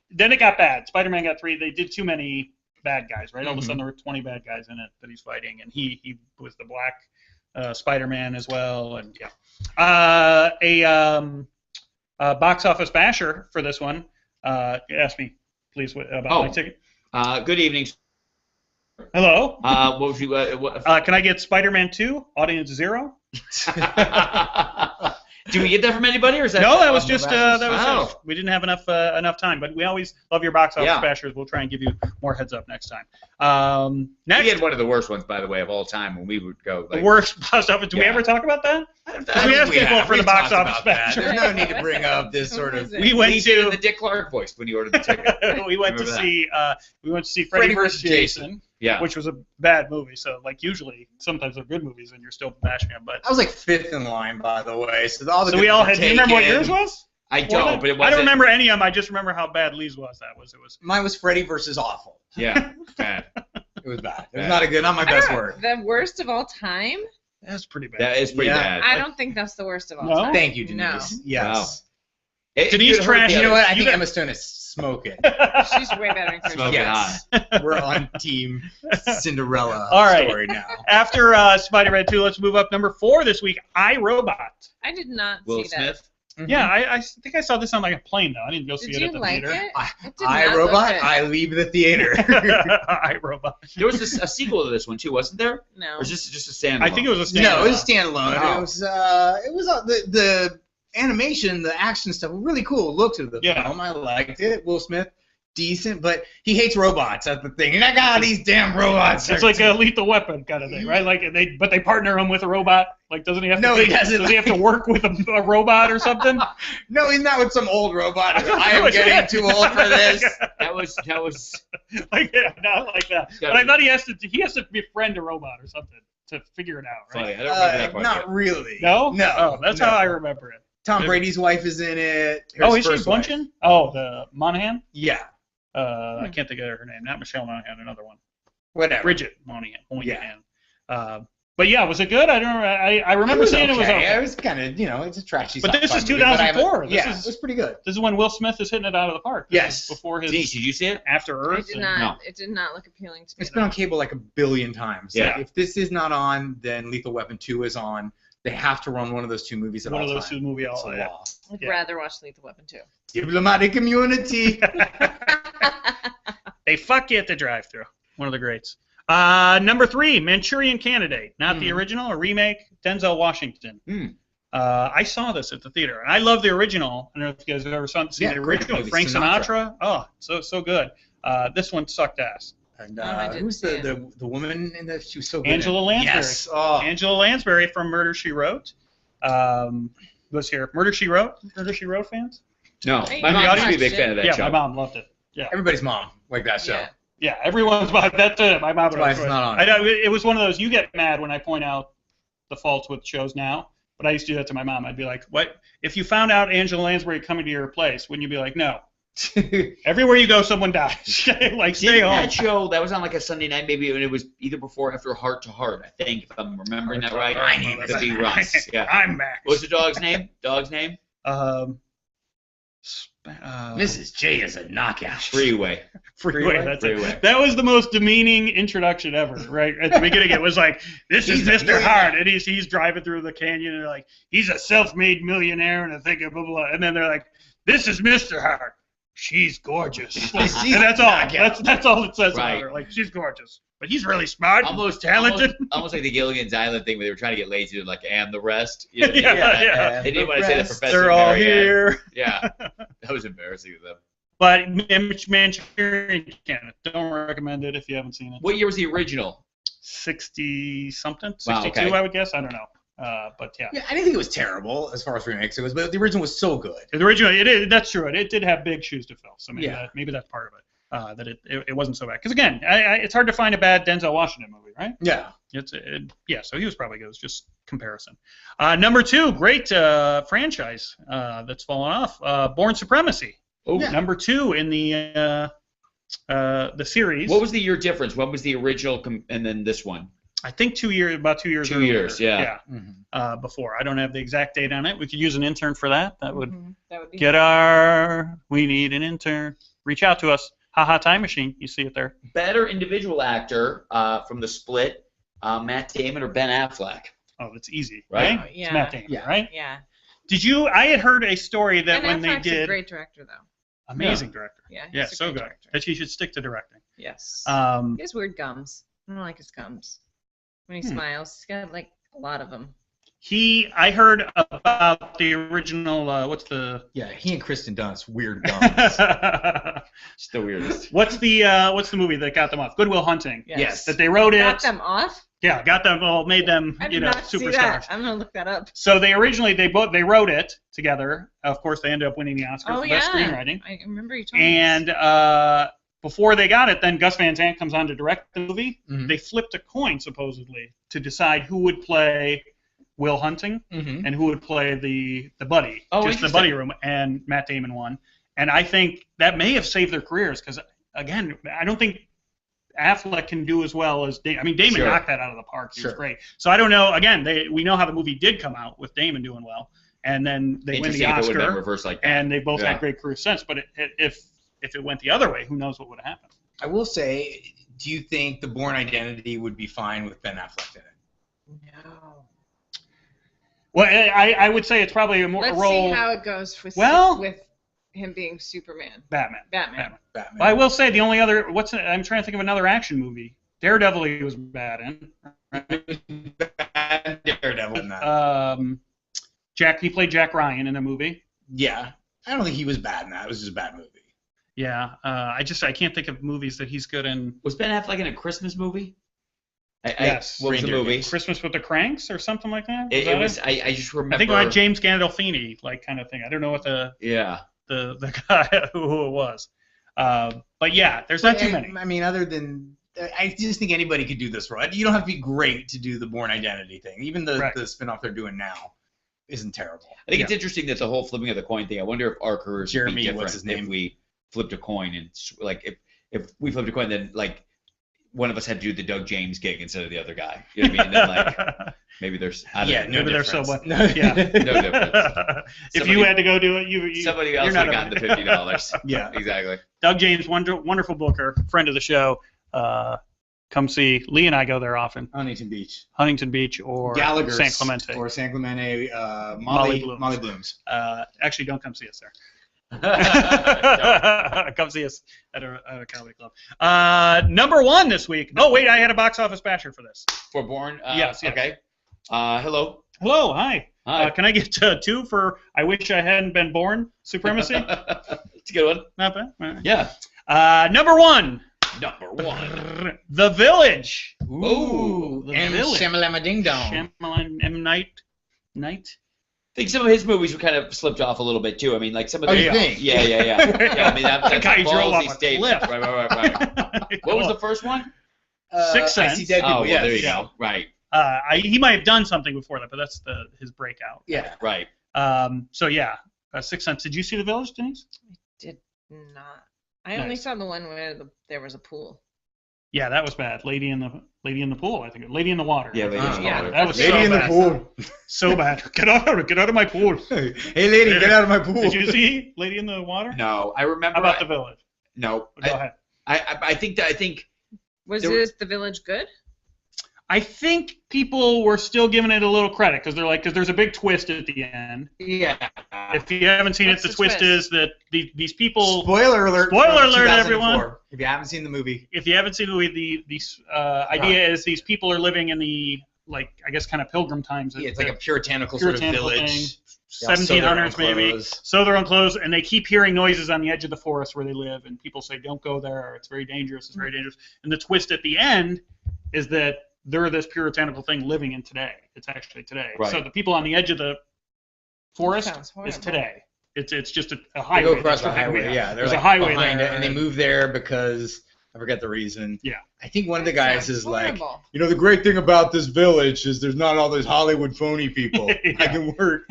Then it got bad. Spider-Man got 3. They did too many bad guys, right? All of a sudden there were 20 bad guys in it that he's fighting, and he was the black Spider-Man as well, and yeah. A box office basher for this one. Ask me, please, about my ticket. Good evening. Hello. What was you? What, Can I get Spider-Man 2, audience 0? do we get that from anybody, or is that? No, that was no, just that's- that was oh. it. We didn't have enough time, but we always love your box office Yeah. bashers. We'll try and give you more heads up next time. Next, We had one of the worst ones, by the way, of all time when we would go. the Like, worst box office. Do we Yeah. ever talk about that? I we think asked people have. for the We've box talked office about that. basher. There's no need to bring up this sort of. What was We went Lee did it in to the Dick Clark voice when he ordered the ticket. we went to Remember see Freddy Freddy vs. vs. Jason, Yeah. which was a bad movie. So like usually sometimes they're good movies and you're still bashing them. But I was like fifth in line, by the way. So all the so we good all were had. Do you remember what taken. yours was? I don't, but it I wasn't. don't remember any of them. I just remember how bad Lee's was. It was. Mine was Freddy versus Awful. Yeah. Bad. It was bad. It was Bad. not my best word. The worst of all time? That's pretty bad. That is pretty Yeah. bad. I don't think that's the worst of all No? time. Thank you, Denise. No. Yes. It Denise could hurt trashed the You know other- what? I think got- Emma Stone is smoking. She's way better in Christian. Smoking Yes. hot. We're on Team Cinderella All right. story now. After Spider-Man 2, let's move up. Number 4 this week, Irobot. I did not Will see Smith. Mhm. Yeah, I think I saw this on like a plane though. I didn't go see that. it Did at the you like theater. it? It did I not look Robot, good. I leave the theater. Irobot. There was a sequel to this one too, wasn't there? No. Or is this just a standalone? I think it was a standalone. No, it was standalone. Oh. It was the animation, the action stuff, really cool. Look to the Yeah. film. I liked it. Will Smith, decent, but he hates robots. That's the thing. And I got these damn robots. It's like a Lethal Weapon kind of thing, right? Like they partner him with a robot. Like doesn't he have to? No, he doesn't. Does he have to work with a robot or something? No, he's not with some old robot. I am getting too old for this. that was Like not like that. But I thought he has to befriend a robot or something to figure it out, right? funny. I don't remember that part. Not yet. really. No, No. Oh, that's no. how I remember it. Tom Brady's wife is in it. Oh, His is she first wife. Bunchen? Oh, the Monahan. Yeah. I can't think of her name. Not Michelle Monahan. Another one. Whatever. Bridget Monahan. Yeah. But yeah, was it good? I don't. I remember seeing it was okay. It was kind of, it's a trashy. But this is sci-fi movie, but I haven't- 2004. Yeah, it was pretty good. This is when Will Smith is hitting it out of the park. This Yes. is before his Denise, did you see it? After I Earth. did and- not. No. It did not look appealing to me. It's been on cable like a billion times. Yeah. Like, if this is not on, then Lethal Weapon 2 is on. They have to run one of those two movies at One all of those time. two movies. It's a Yeah. law. I'd Yeah. rather watch Lethal Weapon 2. Diplomatic immunity. They fuck you at the drive-thru. One of the greats. Number 3, Manchurian Candidate. Not the original, a remake. Denzel Washington. I saw this at the theater. And I love the original. I don't know if you guys have ever seen Yeah, the great original. movie, Frank Sinatra. Sinatra. Oh, so good. This one sucked ass. And I didn't who's see the woman in the? She was so good. Angela Lansbury. Yes. Oh. Angela Lansbury from Murder, She Wrote. Was here. Murder, She Wrote? Murder, She Wrote fans? No. Hey, My you mom used to be a watched big it? fan of that Yeah, show. my mom loved it. Yeah. Everybody's mom like that show. Yeah. Yeah, everyone's mom. That's it. My mom. That's why it's not on. I know, it was one of those. You get mad when I point out the faults with shows now, but I used to do that to my mom. I'd be like, "What? If you found out Angela Lansbury coming to your place, wouldn't you be like, no? Everywhere you go, someone dies. Like, stay Didn't home." that show, that was on like a Sunday night maybe, and it was either before or after Heart to Heart, I think, if I'm remembering that right. My name Could is be Max. Russ. Yeah. I'm Max. What was the dog's name? Dog's name? Mrs. J is a knockout. Freeway. Freeway. That's Freeway. it. That was the most demeaning introduction ever, right? At the beginning, it was like, "This is He's a Mr. millionaire. Hart," and he's driving through the canyon, and they're like, "He's a self-made millionaire," and I think blah, blah, blah. And then they're like, "This is Mr. Hart. She's gorgeous." She's and that's all. knockout. That's all it says Right. about her. Like, she's gorgeous, but he's really smart, Almost talented. Almost like the Gilligan's Island thing where they were trying to get lazy and like, and the rest. You know, Yeah. They didn't want to say the rest, Professor They're all Mary Ann. here. Yeah. That was embarrassing to them. But Manchurian Candidate, don't recommend it if you haven't seen it. What year was the original? 60-something, Wow, 62, okay. I would guess. I don't know. But yeah. Yeah, I didn't think it was terrible as far as remakes goes, but the original was so good. The original, that's true. It did have big shoes to fill, so maybe Yeah. maybe that's part of it. That it wasn't so bad. Because again, it's hard to find a bad Denzel Washington movie, right? Yeah. So he was probably good. It's just comparison. Number 2, great franchise that's fallen off. Born Supremacy. Oh, Yeah. Number 2 in the series. What was the year difference? When was the original and then this one? I think 2 years, about 2 years. 2 earlier. years, yeah. Mm-hmm. Before. I don't have the exact date on it. We could use an intern for that. That would That would be we need an intern. Reach out to us. Haha Time Machine. You see it there. Better individual actor from The Split, Matt Damon or Ben Affleck? Oh, it's easy, Right. right? Yeah. It's Matt Damon, Yeah. right? Yeah. Did you? I had heard a story that Ben when they Affleck's did, a great director, though. amazing director. Yeah. Yeah, he's a so great good. director. That he should stick to directing. Yes. Um, He has weird gums. I don't like his gums. When he smiles, he's got like a lot of them. I heard about the original. What's the? Yeah, he and Kristen Dunst, weird gums. It's the weirdest. What's the movie that got them off? Good Will Hunting. Yes. That they wrote it. Got them off? Yeah, got them all, made them, I did not see that. superstars. I'm gonna look that up. So they wrote it together. Of course, they ended up winning the Oscar Oh for yeah. best screenwriting. I remember you told me. And before they got it, then Gus Van Sant comes on to direct the movie. Mhm. They flipped a coin supposedly to decide who would play Will Hunting Mm-hmm. and who would play the buddy, Oh, just the interesting. buddy room. And Matt Damon won. And I think that may have saved their careers because again, I don't think Affleck can do as well as Damon. I mean, Damon Sure. knocked that out of the park. He was Sure. great. So I don't know. Again, we know how the movie did come out with Damon doing well, and then they win the Interesting if it would have been Oscar, reversed like that. and they both Yeah. had great careers since. But if if it went the other way, who knows what would have happened. I will say, do you think the Bourne Identity would be fine with Ben Affleck in it? No. Well, I would say it's probably a Let's role. see how it goes with him being Superman. Batman. Batman. Well, I will say the only other I'm trying to think of another action movie. Daredevil he was bad in. Bad Daredevil in that. He played Jack Ryan in a movie. Yeah. I don't think he was bad in that. It was just a bad movie. Yeah. I can't think of movies that he's good in. Was Ben Affleck in a Christmas movie? Yes. What was the movie? Christmas with the Cranks or something like that? It was. I just remember. I think like James Gandolfini, like kind of thing. I don't know what the guy who it was. But yeah, there's not too many. I mean, other than I just think anybody could do this, right? You don't have to be great to do the Bourne Identity thing. Even the spin-off they're doing now isn't terrible. I think it's interesting that the whole flipping of the coin thing. I wonder if our careers would be different if we flipped a coin and like if we flipped a coin, then like one of us had to do the Doug James gig instead of the other guy. You know what I mean? And then like maybe there's maybe there's someone. No difference. If you had to go do it, somebody else would have gotten the $50. Yeah, exactly. Doug James, wonderful booker, friend of the show. Come see Lee and I go there often. Huntington Beach or Gallagher's San Clemente. Or San Clemente. Molly Blooms. Actually, don't come see us there. Come see us at a comedy club. Number one this week. Oh wait, I had a box office basher for this. For Bourne? Yes. Okay. Hello. Hello. Hi. Hi. Can I get 2 for I Wish I Hadn't Been Born Supremacy? It's a good one. Not bad. Right. Yeah. Number one. The Village. Ooh. The M. Village. Shamalama Ding Dong. Shyamalan M. Night. I think some of his movies were kind of slipped off a little bit too. I mean, like some of the. you think? Yeah. I mean, that's the guy a drove off ballsy a statement. cliff. Right. What was the first one? Sixth Sense. I See Dead People. Well, there you go. Right. He might have done something before that, but that's his breakout. Yeah. Right. So yeah, Sixth Sense. Did you see The Village, Denise? Did not. I only saw the one where there was a pool. Yeah, that was bad. Lady in the Pool, I think. Lady in the Water. Yeah, Lady in the Water. That was Lady so in bad. the Pool. So bad. Get out of my pool. Hey, lady, get out of my pool. Did you see Lady in the Water? No, I remember. How about The Village? No. Go ahead. I think. Was The Village good? I think people were still giving it a little credit because there's a big twist at the end. Yeah. If you haven't seen What's it, the twist twist? is that these people. Spoiler alert. Spoiler alert, 2004, everyone. If you haven't seen the movie. If you haven't seen the movie, the idea is these people are living in the I guess kind of pilgrim times. Yeah, it's like a puritanical sort of village. 1700s maybe. Sew their own clothes, and they keep hearing noises on the edge of the forest where they live, and people say, "Don't go there. It's very dangerous. It's very dangerous." And the twist at the end is that they're this puritanical thing living in today. It's actually today. Right. So the people on the edge of the forest is today. It's just a highway. They go across the highway. Yeah, there's a highway behind there, it, and they move there because I forget the reason. Yeah. I think one of the guys is like, horrible. the great thing about this village is there's not all those Hollywood phony people. Yeah. I can work.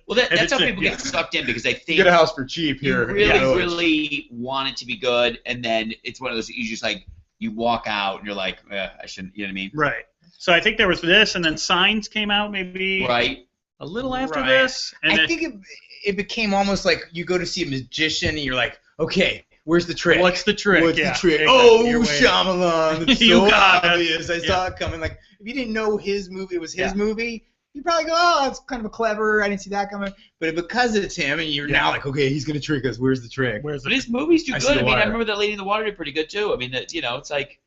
Well, that's how people get sucked in because they think Get a house for cheap you here. really want it to be good, and then it's one of those you just like you walk out and you're like, I shouldn't. You know what I mean? Right. So I think there was this, and then Signs came out maybe a little after this. And I think it became almost like you go to see a magician and you're like, okay, where's the trick? What's the trick? What's the trick? Exactly. Oh, Shyamalan. It's You so got it. obvious. I saw it coming. Like, if you didn't know his movie, it was his movie, you'd probably go, oh, it's kind of a clever, I didn't see that coming. But because it's him, and you're now like, okay, he's going to trick us. Where's the trick? But his movies do good. I mean, I Wire. remember that Lady in the Water did pretty good, too. I mean, it's like,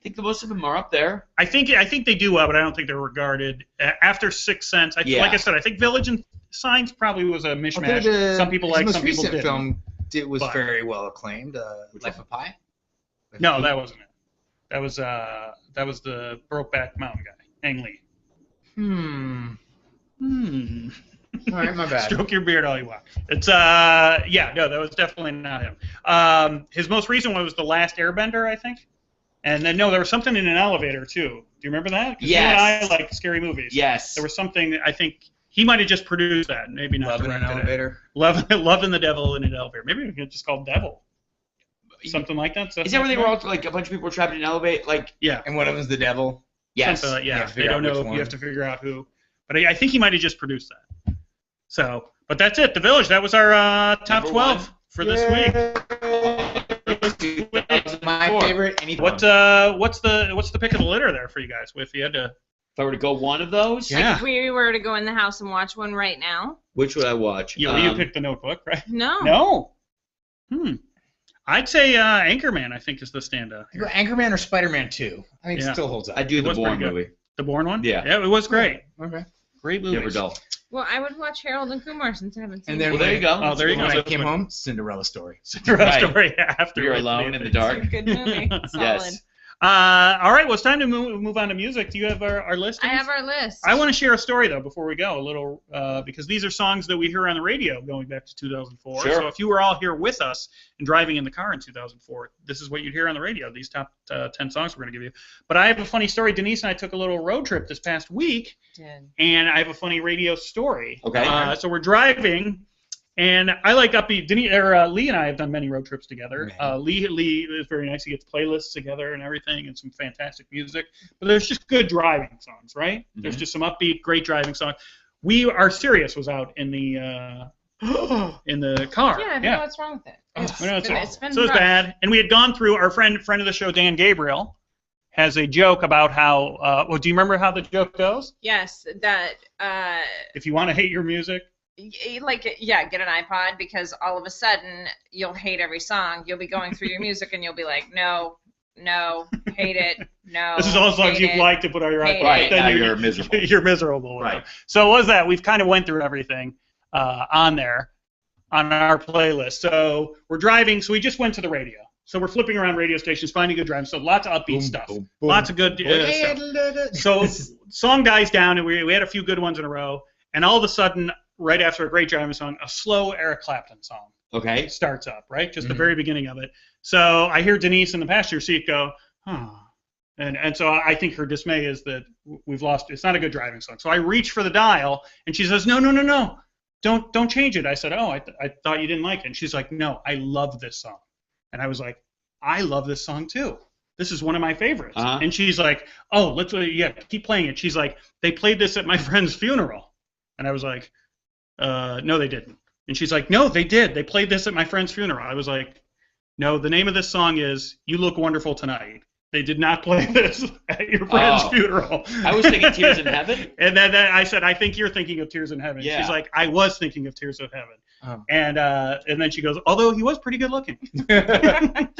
I think the most of them are up there. I think they do well, but I don't think they're regarded after Sixth Sense. Like I said, I think Village and Signs probably was a mishmash. Some people like, some people didn't. Film was very well acclaimed. Life of Pi. No, that wasn't it. That was the Brokeback Mountain guy, Ang Lee. All right, my bad. Stroke your beard all you want. It's that was definitely not him. His most recent one was The Last Airbender, I think. And then there was something in an elevator too. Do you remember that? Yes. You and I like scary movies. Yes. There was something. I think he might have just produced that, maybe not. Love in an Elevator. Love and the Devil in an Elevator. Maybe we could just call it Devil. Something like that. Is that where they were all like a bunch of people were trapped in an elevator? Like And one of them's the devil. yes. Something like, They they don't know. You have to figure out who. But I think he might have just produced that. So, but that's it. The Village. That was our top Number 12 one. for this week. My favorite. What's the pick of the litter there for you guys? If you had to. If I were to go one of those, Yeah. Like if we were to go in the house and watch one right now. which would I watch? You picked The Notebook, right? No. No. I'd say Anchorman, I think, is the standout. You go Anchorman or Spider-Man 2. I think Yeah. it still holds up. I do It the was Bourne pretty good. movie. The Bourne one? Yeah. Yeah, it was great. Okay. Great movie. Never dull. Well, I would watch Harold and Kumar since I haven't seen And then it. Well, there you go. Oh, there you go. When I That's came good. home, Cinderella story. Cinderella Right. story after. You're alone in the dark. It's a good movie. Solid. Yes. All right, well, it's time to move on to music. Do you have our list? I have our list. I want to share a story, though, before we go, a little, because these are songs that we hear on the radio going back to 2004. Sure. So if you were all here with us and driving in the car in 2004, this is what you'd hear on the radio, these top 10 songs we're going to give you. But I have a funny story. Denise and I took a little road trip this past week, and I have a funny radio story. Okay. So we're driving, and I like upbeat. Lee and I have done many road trips together. Lee is very nice. He gets playlists together and everything, and some fantastic music. But there's just good driving songs, right? Mm-hmm. There's just some upbeat, great driving songs. Our Sirius was out in the car. Yeah, I don't know what's wrong with it. It's been so it's rough. bad. And we had gone through our friend of the show, Dan Gabriel, has a joke about how. Do you remember how the joke goes? Yes, that. If you want to hate your music. Get an iPod, because all of a sudden you'll hate every song. You'll be going through your music and you'll be like, no, hate it, no. This is all songs you'd like to put on your iPod. Right, Then now you're miserable. You're miserable. Right. So it was that. We've kind of went through everything on there, on our playlist. So we're driving, so we just went to the radio. So we're flipping around radio stations, finding good driving. So lots of upbeat stuff. boom, boom. Lots of good stuff. So song dies down, and we had a few good ones in a row. And all of a sudden, right after a great driving song, a slow Eric Clapton song Okay. starts up, right? Just the very beginning of it. So I hear Denise in the passenger seat go, and so I think her dismay is that we've lost. It's not a good driving song. So I reach for the dial, and she says, no, don't change it. I said, I thought you didn't like it. And she's like, no, I love this song. And I was like, I love this song too. This is one of my favorites. And she's like, keep playing it. She's like, they played this at my friend's funeral. And I was like, no, they didn't. And she's like, no, they did. They played this at my friend's funeral. I was like, no, the name of this song is You Look Wonderful Tonight. They did not play this at your friend's funeral. I was thinking Tears in Heaven. And then I said, I think you're thinking of Tears in Heaven. Yeah. She's like, I was thinking of Tears of Heaven. And then she goes, although he was pretty good looking.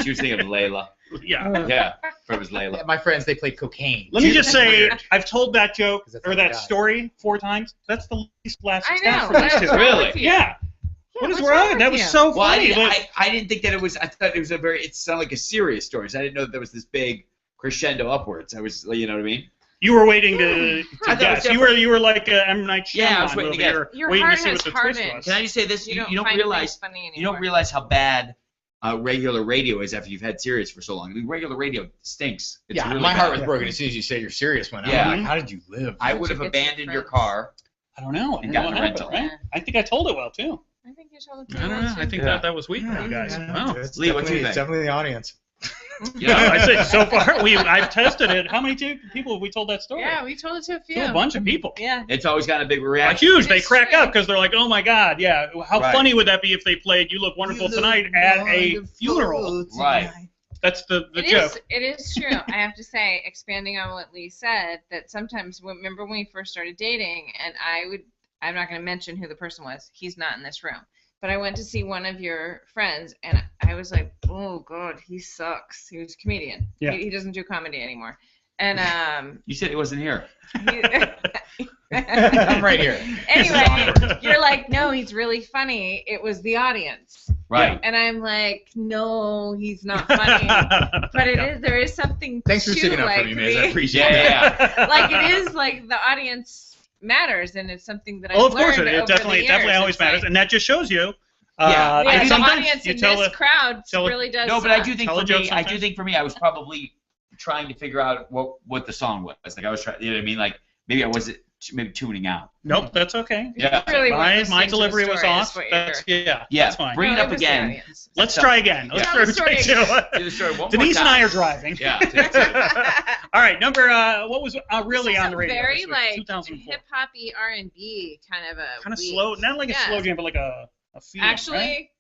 She was thinking of Layla. Yeah. Yeah, it was Layla. My friends, they played cocaine. Let me just say, I've told that joke That's or how that they died. story 4 times. That's the least laughs I it's got know. for these What's two. wrong Really? with you? Yeah. What is what's wrong? with That was you? so Well, funny. I didn't think that it was. I thought it was it sounded like a serious story. So I didn't know that there was this big crescendo upwards. I was, you know what I mean? You were waiting to I thought guess. it You was were like a M. Night Shyamalan Yeah, I was waiting to movie. guess. You Your were waiting to heart see has what the twist hardened. was. Can I just say this? You don't find realize things funny you don't anymore. realize how bad regular radio is after you've had Sirius for so long. I mean, regular radio stinks. It's Yeah, really my bad. heart was broken as soon as you said your serious one. Yeah. I'm like, how did you live? I would have It's abandoned your friends. car. I don't know. I And don't know gotten what a happened, rental. right? I think I told it well, too. I think you told it I don't know. I think Yeah. that was weak for you guys. Wow. It's Lee, what do you definitely- think? It's definitely the audience. No, I say so far I've tested it. How many people have we told that story? Yeah, we told it to a few. To a bunch of people. Yeah. It's always gotten a big Like reaction. huge. They It's crack true. up because they're like, oh my God, yeah. How Right. funny would that be if they played You Look Wonderful Tonight at a funeral? Right. That's the It joke. is. It is true. I have to say, expanding on what Lee said, that sometimes, remember when we first started dating, and I'm not going to mention who the person was. He's not in this room. But I went to see one of your friends, and I was like, oh, God, he sucks. He was a comedian. Yeah. He doesn't do comedy anymore. And You said he wasn't here. I'm right here. Anyway, you're like, no, he's really funny. It was the audience. Right. And I'm like, no, he's not funny. But it is. There is something. Thanks for to, sticking up like, for me, Miz. I the- appreciate it. Yeah. like it is like the audience matters, and it's something that I've Oh, of course learned it over definitely the years. always It's matters, like, and that just shows you. Yeah, yeah, the sometimes audience you in tell this crowd tell a- really does. No, but I suck. do think Tell a for joke me, I do sometimes. think for me, I was probably trying to figure out what the song was. Like I was trying, you know what I mean? Like maybe I wasn't tuning out. Nope, that's okay. Yeah. Really want to My listen to delivery the was story, off. is what That's you're- yeah. Yeah, That's fine. bring it No, up was the again. audience. Let's try again. Let's Tell try the story to again. Do the story one more Denise and I time. are driving. Yeah. All right, number what was really This is on the a radio? very this week, like 2004. hip hoppy R&B kind of a Kind of week. slow, not like a Yeah. slow jam, but like a A feeling, right? Actually,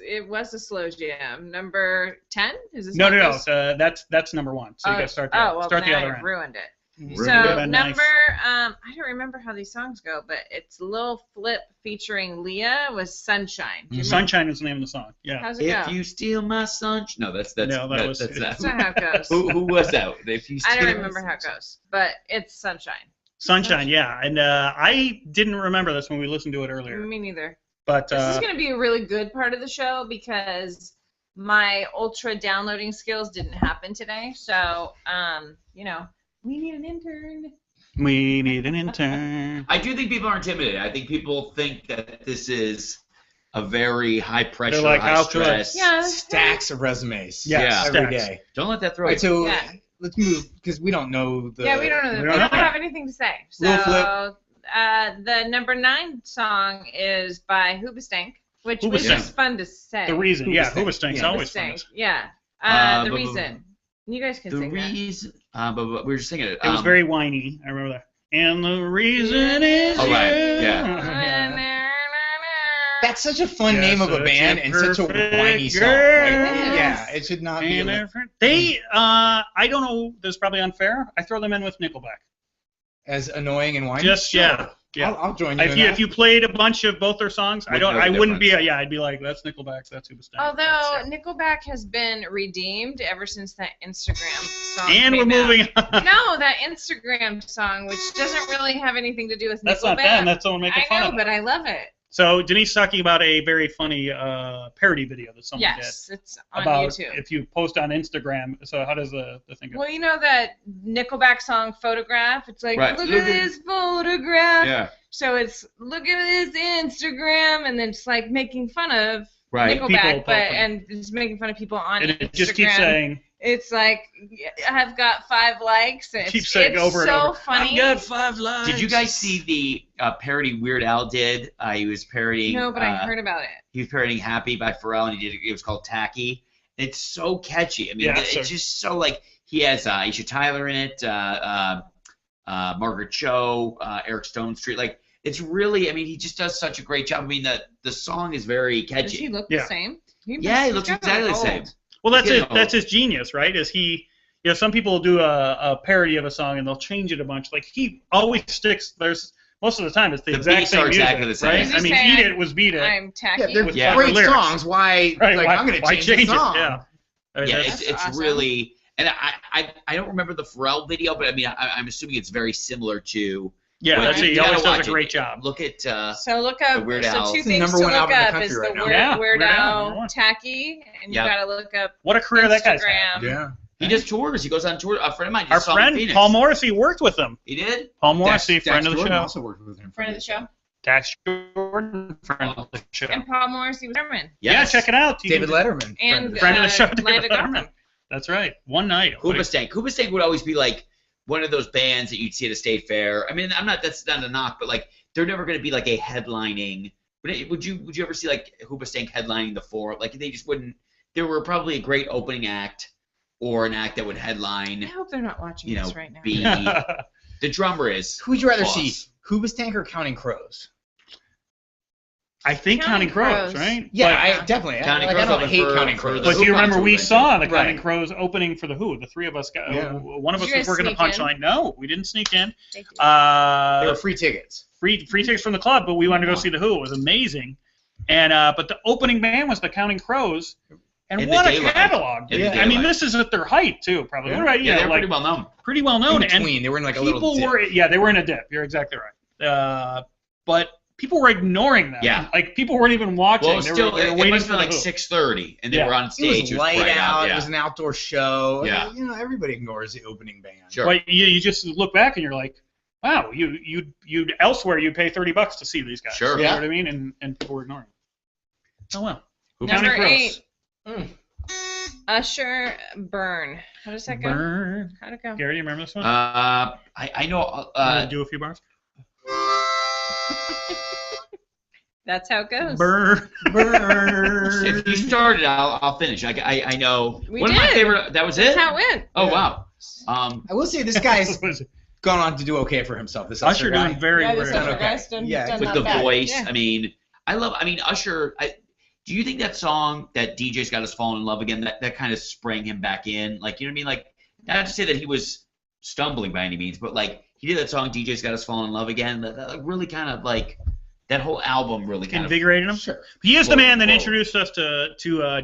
it was a slow jam. Number 10? Is this No. this? That's number 1. So you got to start the well, start the now other I've end. ruined it. Ruined So it. number, I don't remember how these songs go, but it's Lil Flip featuring Leah was Sunshine. Do you remember? Sunshine is the name of the song. Yeah. How's it If go? you steal my sunshine. No, that's No, that was- that's That's not how it goes. Who was that? If you I steal don't my remember how it sunshine. goes, but it's Sunshine. Sunshine, yeah. And I didn't remember this when we listened to it earlier. Me neither. But This is going to be a really good part of the show because my ultra downloading skills didn't happen today. So, we need an intern. we need an intern. I do think people are intimidated. I think people think that this is a very high pressure, They're like, high how could- stress. Yeah. Stacks of resumes. Yeah, Every stacks. day. Don't let that throw All you. right, so Yeah. let's move because we don't know the. Yeah, we don't know. we We don't don't know. have anything to say. Lil Flip. So, the number 9 song is by Hoobastank, which was Hoobastank. just fun to say. The reason, yeah, Hoobastank. Hoobastank's Yeah. always fun. Hoobastank, yeah. The but- reason. You guys can The sing that. reason, but we were just singing it. It was very whiny. I remember that. And the reason is Oh, right, you. yeah. That's such a fun Yes, name of a such band a and such a perfect whiny song. girl. Yeah, it should not be. They, I don't know. This is probably unfair. I throw them in with Nickelback. As annoying and whiny. Just Sure. yeah. I'll join you. If in you that. if you played a bunch of both their songs, Wouldn't know the I wouldn't be difference. I'd be like that's Nickelback, that's Hoobastank. Although Nickelback has been redeemed ever since that Instagram song and we're came out. moving on. No, that Instagram song, which doesn't really have anything to do with That's Nickelback. not them. That's someone making I fun know, of but them. I love it. So Denise talking about a very funny parody video that someone Yes, it's did on about YouTube. if you post on Instagram. So how does the thing go? Well, you know that Nickelback song "Photograph"? It's like, Right. look Look at at- this photograph. Yeah. So it's look at this Instagram, and then it's like making fun of Right. People Nickelback, posting. and it's making fun of people on And Instagram. it just keeps saying, It's like I've got 5 likes. And keeps saying it's over and so over. funny. I've got 5 likes. Did you guys see the parody Weird Al did? He was parodying. No, but I heard about it. He was parodying "Happy" by Pharrell, and it was called "Tacky." It's so catchy. I mean, Yeah, it's so- just so like he has Isha Tyler in it, Margaret Cho, Eric Stone Street. Like it's really. I mean, he just does such a great job. I mean, the song is very Does he catchy. look Yeah. the same? Yeah, he looks exactly the same. Well, that's He's it. getting That's old. his genius, right? Is he? You know, some people do a parody of a song and they'll change it a bunch. Like he always sticks. There's most of the time it's the The exact beats same are music, exactly the same. right? He's I just mean, saying, "Beat It" was "Beat It." I'm tacky. Yeah, they're With Yeah. great lyrics. songs. Why? Right? Like why, I'm gonna why change the it? song. Yeah. I mean, Yeah, that's- it's awesome. really, and I don't remember the Pharrell video, but I mean I'm assuming it's very similar to. yeah. Well, That's you it. He gotta always does watch a it. great job. Look at So look up. The Weird so Al. two It's the things number to one look album in the up country is right the now. Weird, Yeah, Weird Weird Al, Al number one. Tacky, and you Yep. gotta look up What a career that guy's had. Instagram. Yeah. he does tours. He goes on tour. A friend of mine Our just saw him in friend Phoenix. Paul Morrissey worked with him. He did. Paul Morrissey, Dax friend of the Jordan show. also worked with him. Friend of the show. Dax Jordan, friend of the show. And Paul Morrissey was Herman. Yes. Yeah, check it out. David Letterman. And Friend of the show, Landon David Letterman. That's right. One night. Hoobastank. Hoobastank would always be like one of those bands that you'd see at a state fair. I mean, that's not a knock, but like they're never going to be like a headlining. Would you ever see like Hoobastank headlining the Forum? Like they just wouldn't. They were probably a great opening act, or an act that would I headline. hope they're not watching You know, this right now. be the drummer is. Who would you rather Boss. see, Hoobastank or Counting Crows? I think Counting Counting Crows, Crows. right? Yeah, But, I definitely. Counting I Crows don't open hate for- Counting for Crows. the but do you Who remember we concert, saw the right? Counting Crows opening for the Who? The three of us got. Yeah. One of Did us you was guys working a sneak in? punchline. No, we didn't sneak in. They were Uh, free tickets. free tickets from the club, but we wanted to go see the Who. It was amazing. And but the opening band was the Counting Crows. And In what the a daylight. catalog! In the I mean, daylight. this is at their height too, probably. Yeah. Right? Yeah, they're like pretty well known. pretty well known. In And between, they were in like a little people dip. were they were in a dip. You're exactly right. But people were ignoring them. Yeah. Like people weren't even watching. Well, they still, were, they were it waiting must for have the been like Who. 6:30, and they Yeah. were on It stage. was It light bright out. Yeah. It was an outdoor show. Yeah. You know, everybody ignores the opening band. Sure. But you just look back and you're like, wow, you'd elsewhere you'd pay $30 to see these guys. Sure. You Yeah. know what I mean? And people were ignoring. Oh well. Number Counting 8. Crows. Usher Burn. How does that go? Burn. How'd it go? Gary, you remember this one? I know. Do a few bars. That's how it goes. Burn. Burn. If you started, I'll finish. I know. We One of my did. favorite. That was That's it. how it went. Oh Yeah. wow. I will say this guy's gone on to do okay for himself. This Usher guy. doing very, Yeah, very this done other okay. guy's done, Yeah, done With not the bad. voice, Yeah. I mean, I mean, Usher. Do you think that song that DJ's Got Us Falling in Love Again, that kind of sprang him back in? Like, you know what I mean? Like, not to say that he was stumbling by any means, but like he did that song DJ's Got Us Falling in Love Again. That really kind of like that whole album really kind invigorated him. Sure. He is the man that introduced us to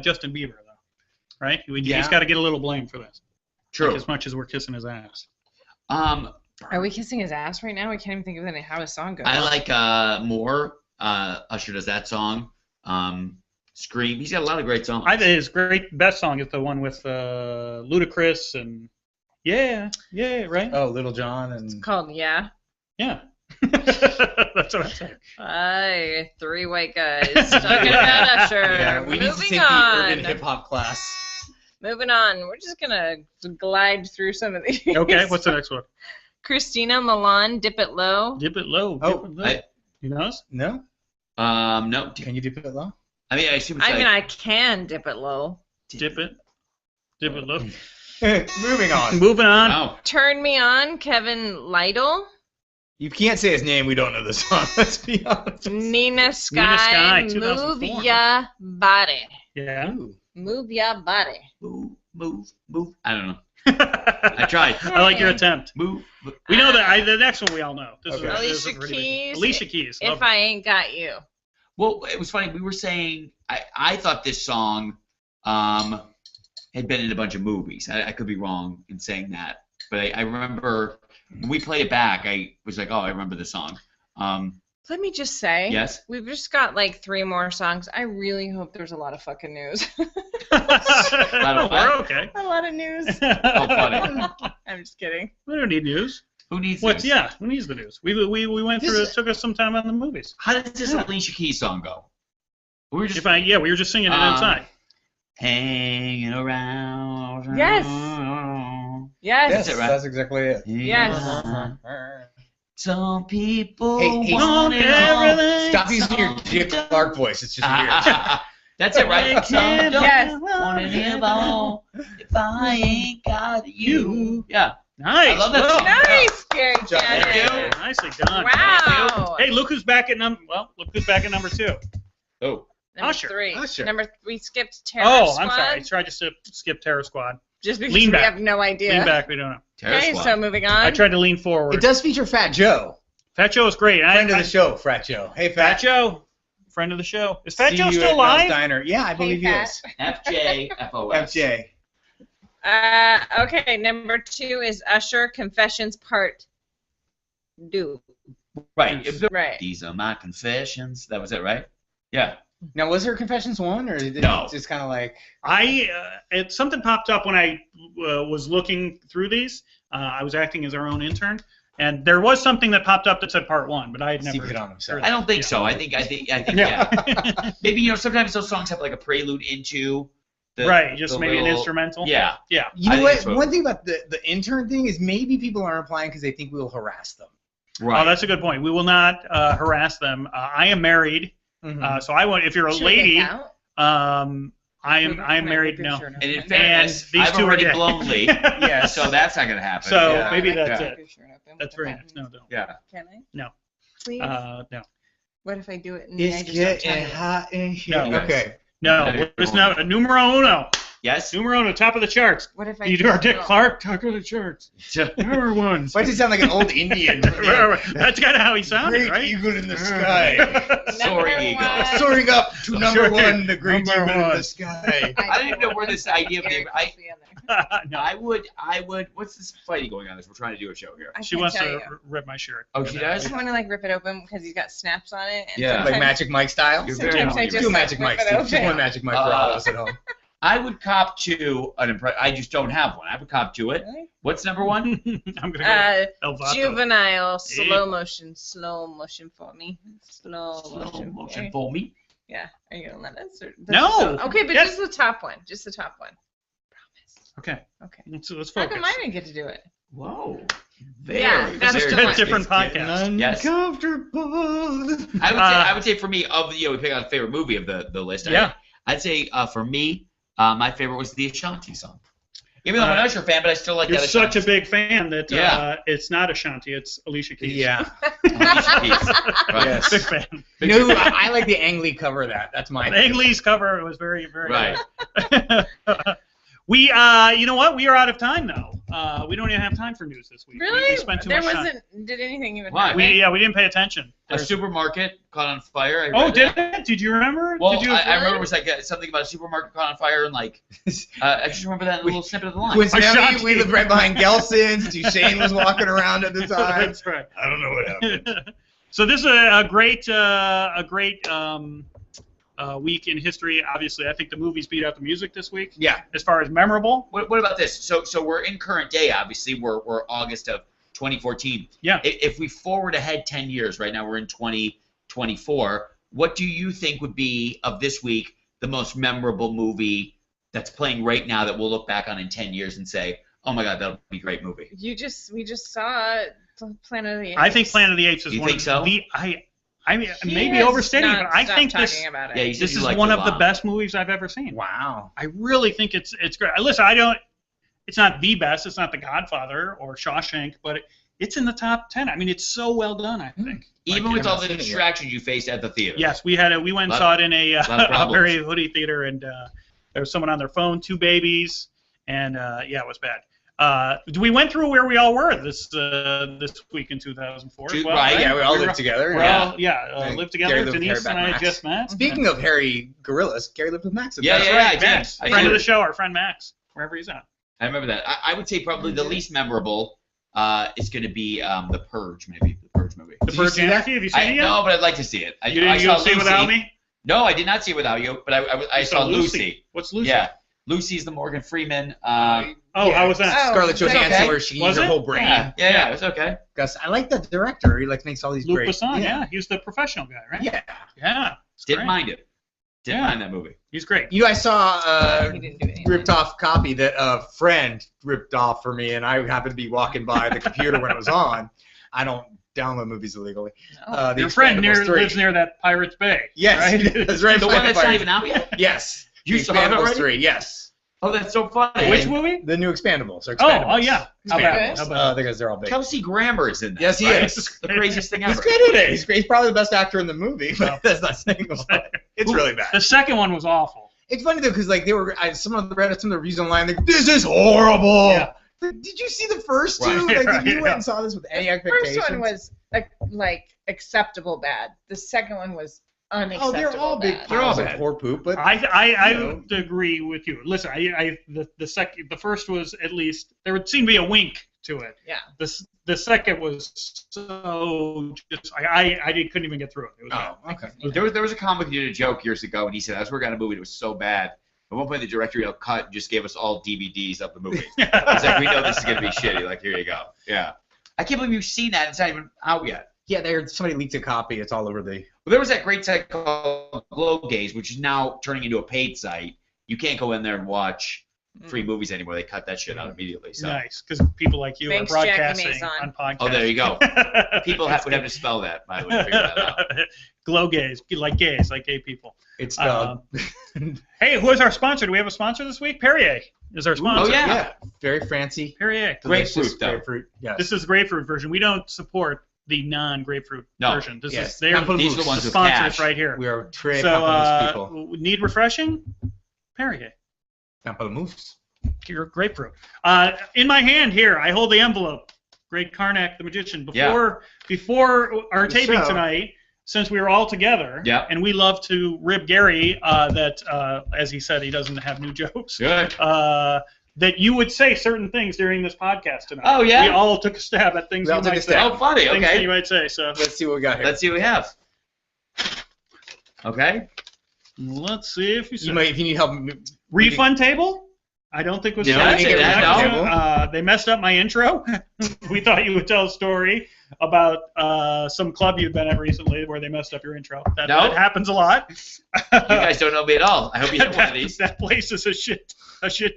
Justin Bieber, though. Right? He's got to get a little blame for this. True. Like, as much as we're kissing his ass. Are we kissing his ass right now? We can't even think of how his song goes. I like More. Usher does that song. Scream. He's got a lot of great songs. I think his best song is the one with Ludacris and yeah, right? Oh, Little John and. It's called Yeah. Yeah. That's what I'm saying. Hi, 3 white guys talking about Usher. Yeah, we need to take the urban hip hop class. Moving on. We're just gonna glide through some of these. Okay, what's the next one? Christina Milan, Dip It Low. Dip It Low. Oh, Dip It Low. You know this? No. No. Can you dip it low? I mean, I can dip it low. Dip it low. Moving on. Moving on. Wow. Turn Me On, Kevin Lytle. You can't say his name. We don't know the song. Let's be honest. Nina Sky, Move 2004. Ya Body. Yeah. Move Ya Body. Move. I don't know. I tried. I like your attempt. Move. We know that. The next one we all know. This Okay. is Alicia pretty Keys. big. Alicia Keys. Love If her. I Ain't Got You. Well, it was funny. We were saying I thought this song had been in a bunch of movies. I could be wrong in saying that, but I remember when we played it back. I was like, oh, I remember this song. Let me just say, Yes? we've just got like 3 more songs. I really hope there's a lot of fucking news. We're okay. A lot of news. Oh, funny. I'm just kidding. We don't need news. Who needs What? this? Yeah, who needs the news? We went through. It took us some time on the movies. How does this Alicia Keys song go? We were just We were just singing it inside. hanging around. Yes. Yes. That's it, right? That's exactly it. Yes. Some people Hey, want it all. everything. Stop using your Dick Clark voice. It's just weird. That's it, right? Some Yes. don't want it all if I ain't got you. Yeah. Nice. I love that Well, song. Nice, Gary job. Thank Cannon. you. Nicely done. Wow. Hey, look who's back at number 2. Oh. Number Usher. 3. Usher. We skipped Terror Oh, Squad. I'm sorry. I tried to skip Terror Squad. Just because Lean we back. have no idea. Lean back. We don't know. Terror Okay, Squad. so moving on. I tried to lean forward. It does feature Fat Joe. Fat Joe is great. Friend of the show, Fat Joe. Hey, Fat Joe, friend of the show. Is Fat See Joe you still at Mel's alive? Diner. Yeah, I believe he Fat. is. FJFOS. FJ. Okay, number 2 is Usher Confessions Part 2. Right. Right. These are my confessions. That was it, right? Yeah. Now, was there Confessions 1, or did No. it just kind of like... Something popped up when I was looking through these. I was acting as our own intern, and there was something that popped up that said Part 1, but I had never. Steve hit on himself. I don't think so. I think yeah. Maybe sometimes those songs have like a prelude into the Right, just the maybe an little- instrumental. Yeah. Yeah. You I know think what? that's what- One thing about the intern thing is maybe people aren't applying because they think we'll harass them. Right. Oh, that's a good point. We will not harass them. I am married, so I want. If you're a Should lady, they count? I am married. No. and in fairness, these I've two are already gay. blown Lee, Yes. so that's not gonna happen. So yeah. maybe I that's can it. keep your shirt open That's with very the nice. No, don't. Yeah. Can I? No. Please? No. What if I do it and then I It's just start getting talking? hot in here. No. Okay. No. It's now numero uno. Yes. Numero uno, top of the charts. What if I You do our just Dick go- Clark, top of the charts. Number one. Why does it sound like an old Indian? That's kind of how he sounded, Great right? eagle in the sky. Soaring Number eagle. one. Soaring up to number Sure. 1, the great Number eagle in one. the sky. I don't even know where this idea of the. Eric I, was the other. No, I would. What's this fighting going on? As we're trying to do a show here. I she can't wants tell to you. rip my shirt. Oh, she does? I want to like rip it open because he's got snaps on it. And Yeah. Like sometimes- Magic Mike style. You're very Sometimes I hungry. just Do a like, Magic rip Mike. it Just open. one Magic Mike for all of us at home. I would cop to an impression. I just don't have one. I would cop to it. Really? What's number 1? I'm gonna go El Vato. Juvenile, Yeah. slow motion for me. Slow Slow motion me. for me. Yeah. Are you gonna let us? Or No. Okay, but Yes. just the top one. Just the top one. Okay. Okay. Let's How focus. come I didn't get to do it? Whoa. Very, Yeah, that's very too nice. much. Different It's getting podcast. Yes. uncomfortable. I would say for me, we pick out a favorite movie of the list. Yeah. I'd say for me, my favorite was the Ashanti song. Even though I'm an Usher fan, but I still like You're that. such a big fan that Yeah. It's not Ashanti, it's Alicia Keys. Yeah. Alicia Keys. Right. Yes. Big fan. You know who, I like the Ang Lee cover of that. That's my Ang Lee's cover was very, very Right. good. We, you know what? We are out of time now. We don't even have time for news this week. Really? We spent too There much time. wasn't. Did anything even Why? happen? We didn't pay attention. A There's- supermarket caught on fire. Oh, did it? Did you remember? Well, did you I remember it was like something about a supermarket caught on fire, and like I just remember that little snippet of the line. Coincidentally, Ashanti. we lived right behind Gelson's. Duchesne was walking around at the time. That's right. I don't know what happened. So this is a great week in history. Obviously, I think the movies beat out the music this week. Yeah. As far as memorable. What about this? So we're in current day. Obviously, we're August of 2014. Yeah. If we forward ahead 10 years, right now we're in 2024. What do you think would be of this week the most memorable movie that's playing right now that we'll look back on in 10 years and say, oh my God, that'll be a great movie? We just saw Planet of the Apes. I think Planet of the Apes is You one think of so? the I mean, He maybe has overstating, not but I stopped think this talking about it. Yeah, you said this you is liked one it of a the lot. best movies I've ever seen. Wow. I really think it's great. Listen, it's not the best. It's not The Godfather or Shawshank, but it's in the top 10. I mean, it's so well done, I think. Even with all the seen it yet. distractions you faced at the theater. Yes, we went and Lot- saw it in a problems. very hoodie theater, and there was someone on their phone, 2 babies, and it was bad. We went through where we all were this week in 2004 as well. Right, Yeah, we all were- lived together. We're Yeah. all, lived Gary together. lived with Denise Harry and I Max. just met. Speaking of hairy gorillas, Gary lived with Max. Yeah, That's yeah, right, I did. Max, I friend of did. the show, our friend Max, wherever he's at. I remember that. I would say probably the least memorable is going to be The Purge, maybe. The Purge movie. The Did you Purge see that? Anarchy, have you seen it yet? No, but I'd like to see it. You didn't go see it without me? No, I did not see it without you, but I saw Lucy. What's Lucy? Yeah, Lucy's the Morgan Freeman. How was that? Oh, Scarlett is that Johansson, okay? where she Was used her it? whole brain. Yeah, it was okay. Gus, I like that director. He makes all these Luc great. Besson, yeah. He's the professional guy, right? Yeah. Yeah. it's Didn't great. mind it. Didn't Yeah. mind that movie. He's great. You know, I saw He didn't do anything. ripped off copy that a friend ripped off for me, and I happened to be walking by the computer when it was on. I don't download movies illegally. No. The Your friend Expendables 3. lives near that Pirates Bay. Yes, Right? that's right. The one that's not even out yet? Yes. You The saw it Expendables already? 3, yes. Oh, that's so funny. Which movie? The new Expendables. Or Oh, Expendables. yeah. How about Okay. it? How about Because they're all big. Kelsey Grammer is in that. Yes, he right? is. It's the craziest thing He's ever. good at it. He's great. He's probably the best actor in the movie, but Oh. that's not saying a lot. It's really bad. The second one was awful. It's funny though, because like they were, some of the reads online, like, this is horrible. Yeah. Did you see the first two? Right, Like, right, if you went yeah. and saw this with any The expectations? first one was like acceptable bad. The second one was unacceptable. Oh, they're all big bad. They're all piles of bad. poor poop, but I you know. would agree with you. Listen, the first was at least there would seem to be a wink to it. Yeah. The second was so just I couldn't even get through it. It was bad. oh, okay. There was a comic who did a joke years ago, and he said, "As we're going to movie, it was so bad. At one point, the director cut and just gave us all DVDs of the movie. It's like, we know this is going to be shitty. Like, here you go. Yeah. I can't believe you've seen that. It's not even out yet. Yeah, somebody leaked a copy. It's all over the. Well, there was that great site called Glow Gaze, which is now turning into a paid site. You can't go in there and watch free movies anymore. They cut that shit out immediately. So. Nice, because people like you Thanks, are Jackie broadcasting Mazan. on podcasts. Oh, there you go. People would have to spell that, by the way, to figure that out. Glow gaze, like gay people. It's Hey, who is our sponsor? Do we have a sponsor this week? Perrier is our sponsor. Oh, yeah. yeah, very fancy. Perrier. delicious Grapefruit, though. Grapefruit. Yes. This is the grapefruit version. We don't support the non-grapefruit No. version. This Yes. is they're Pamplemousse. These are the ones the with sponsors cash. right here. we are très So, pamplemousse people. need refreshing? Perrier. Pamplemousse. Your grapefruit. In my hand here, I hold the envelope. Great Karnak, the magician. Before our The taping show. tonight, since we were all together, Yeah. and we love to rib Gary, that as he said, he doesn't have new jokes. Good. That you would say certain things during this podcast tonight. Oh, yeah? We all took a stab at things We all you took might a say. stab. Oh, funny. Things that you Okay. might say. So Let's see what we got here. Let's see what we have. Okay. let's see if you say. If you need help. Refund table? I don't think was You said. don't need to get that, refund no. table? They messed up my intro. We thought you would tell a story about some club you've been at recently where they messed up your intro. That happens a lot. You guys don't know me at all. I hope you have one of these. That place is a shit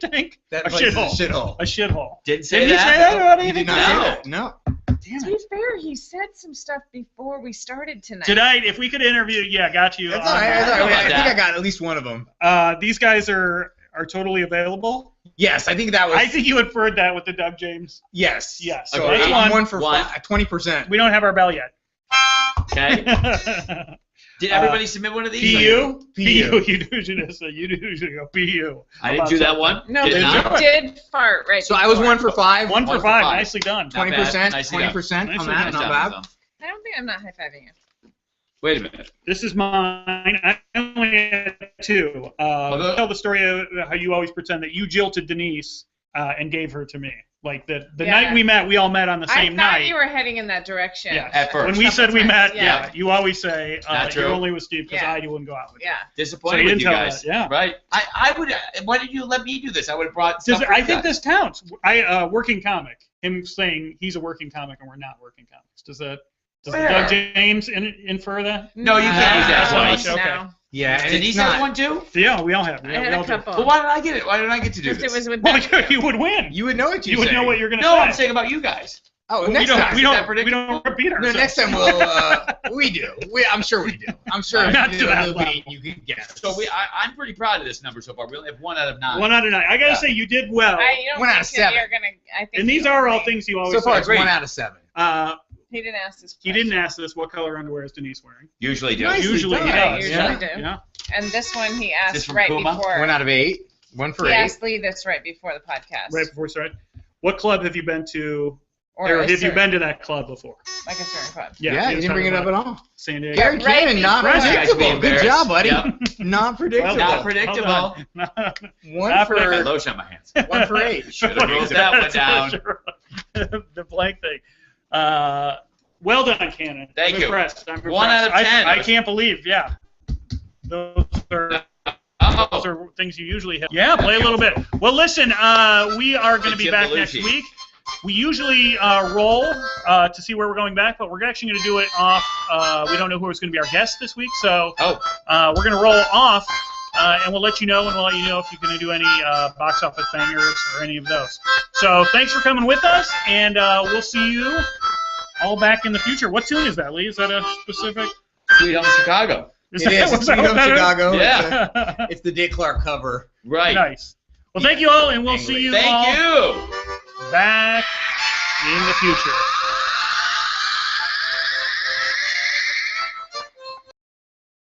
tank. That a place is a shithole. shithole. A shithole. Didn't say Did he that. say that about You anything? did not say No. that. No. Damn To it. be fair, he said some stuff before we started tonight. Tonight, if we could interview, got you. That's all right. That's all right. I think that. I got at least one of them. These guys are are totally available. Yes, I think that was. I think you inferred that with the Doug James. Yes. Yes. So Okay. I'm one for 20%. We don't have our bell yet. Okay. Did everybody submit one of these? PU? PU. You do, Janissa. You do go PU. I didn't do that one. No, Did you not? did fart right. So I was before. 1 for 5. One for five. Nicely done. Not bad. 20%. Nicely done. 20% on Nicely that. done. Not bad. I don't think I'm not high-fiving you. Wait a minute. This is mine. I only had 2. Tell the story of how you always pretend that you jilted Denise and gave her to me. Like the night we met, we all met on the same night. I thought you were heading in that direction. Yeah. At first. When we said we met, yeah. you always say Not you're true. only with Steve because Yeah. I wouldn't go out with you. Yeah. Disappointed So you with didn't you tell guys. that, yeah. Right. I would. Why did you let me do this? I would have brought. Does, stuff for I you think guys. this counts. Working comic. Him saying he's a working comic and we're not working comics. Does Where? Doug James infer that? No, you can't use that one. twice. Okay. No. Yeah, and Denise it's not. has one too. Yeah, we all have. I Yeah, we had all a do. couple. Well, why did I get it? Why did I get to do Because this? it was with Well, that. you would win. You would know what You would know what you're going to No, say. I'm saying about you guys. Oh, we next don't. time. We Is that don't. We predictable? don't repeat No, ourselves. next time we do. I'm sure we do. I'm sure Not if to you that did a level. movie, you could guess. So I'm pretty proud of this number so far. We only have 1 out of 9. 1 out of 9. I gotta Yeah. say you did well. I don't 1 out of think that 7. you're gonna. I think And these you are all only- things you always So far, say. it's Great. 1 out of 7. He didn't ask this. He didn't ask this. What color underwear is Denise wearing? Usually do. Nicely Usually done. he Yeah, does. usually Yeah. do. Yeah. And this one he this asked from right Puma? before. 1 out of 8. 1 for He 8. asked Lee this right before the podcast. Right before we started. What club have you been to? Or Or a have you certain- been to that club before? like a certain club. Yeah, you didn't bring it up at all. San Diego. Gary right Cannon, not before. You guys would be predictable. Good embarrassed. job, buddy. Yep. Not predictable. Not predictable. Hold on. 1 Not for I lotion on my hands. 1 for 8. Should have wrote that one down. The blank thing. Well done, Cannon. Thank I'm you. impressed. I'm 1 out of 10. I can't believe, yeah. Those are things you usually have. Yeah, play a little bit. Well, listen, we are going to be Jim back Belushi. next week. We usually roll to see where we're going back, but we're actually going to do it off. We don't know who's going to be our guest this week, so we're going to roll off, and we'll let you know, and we'll let you know if you're going to do any box office bangers or any of those. So thanks for coming with us, and we'll see you all back in the future. What tune is that, Lee? Is that a specific? Sweet Home Chicago. It is. It's Sweet Home Chicago. Yeah. It's the Dick Clark cover. Right. Nice. Well, thank you all, and we'll see you all Thank you. back in the future.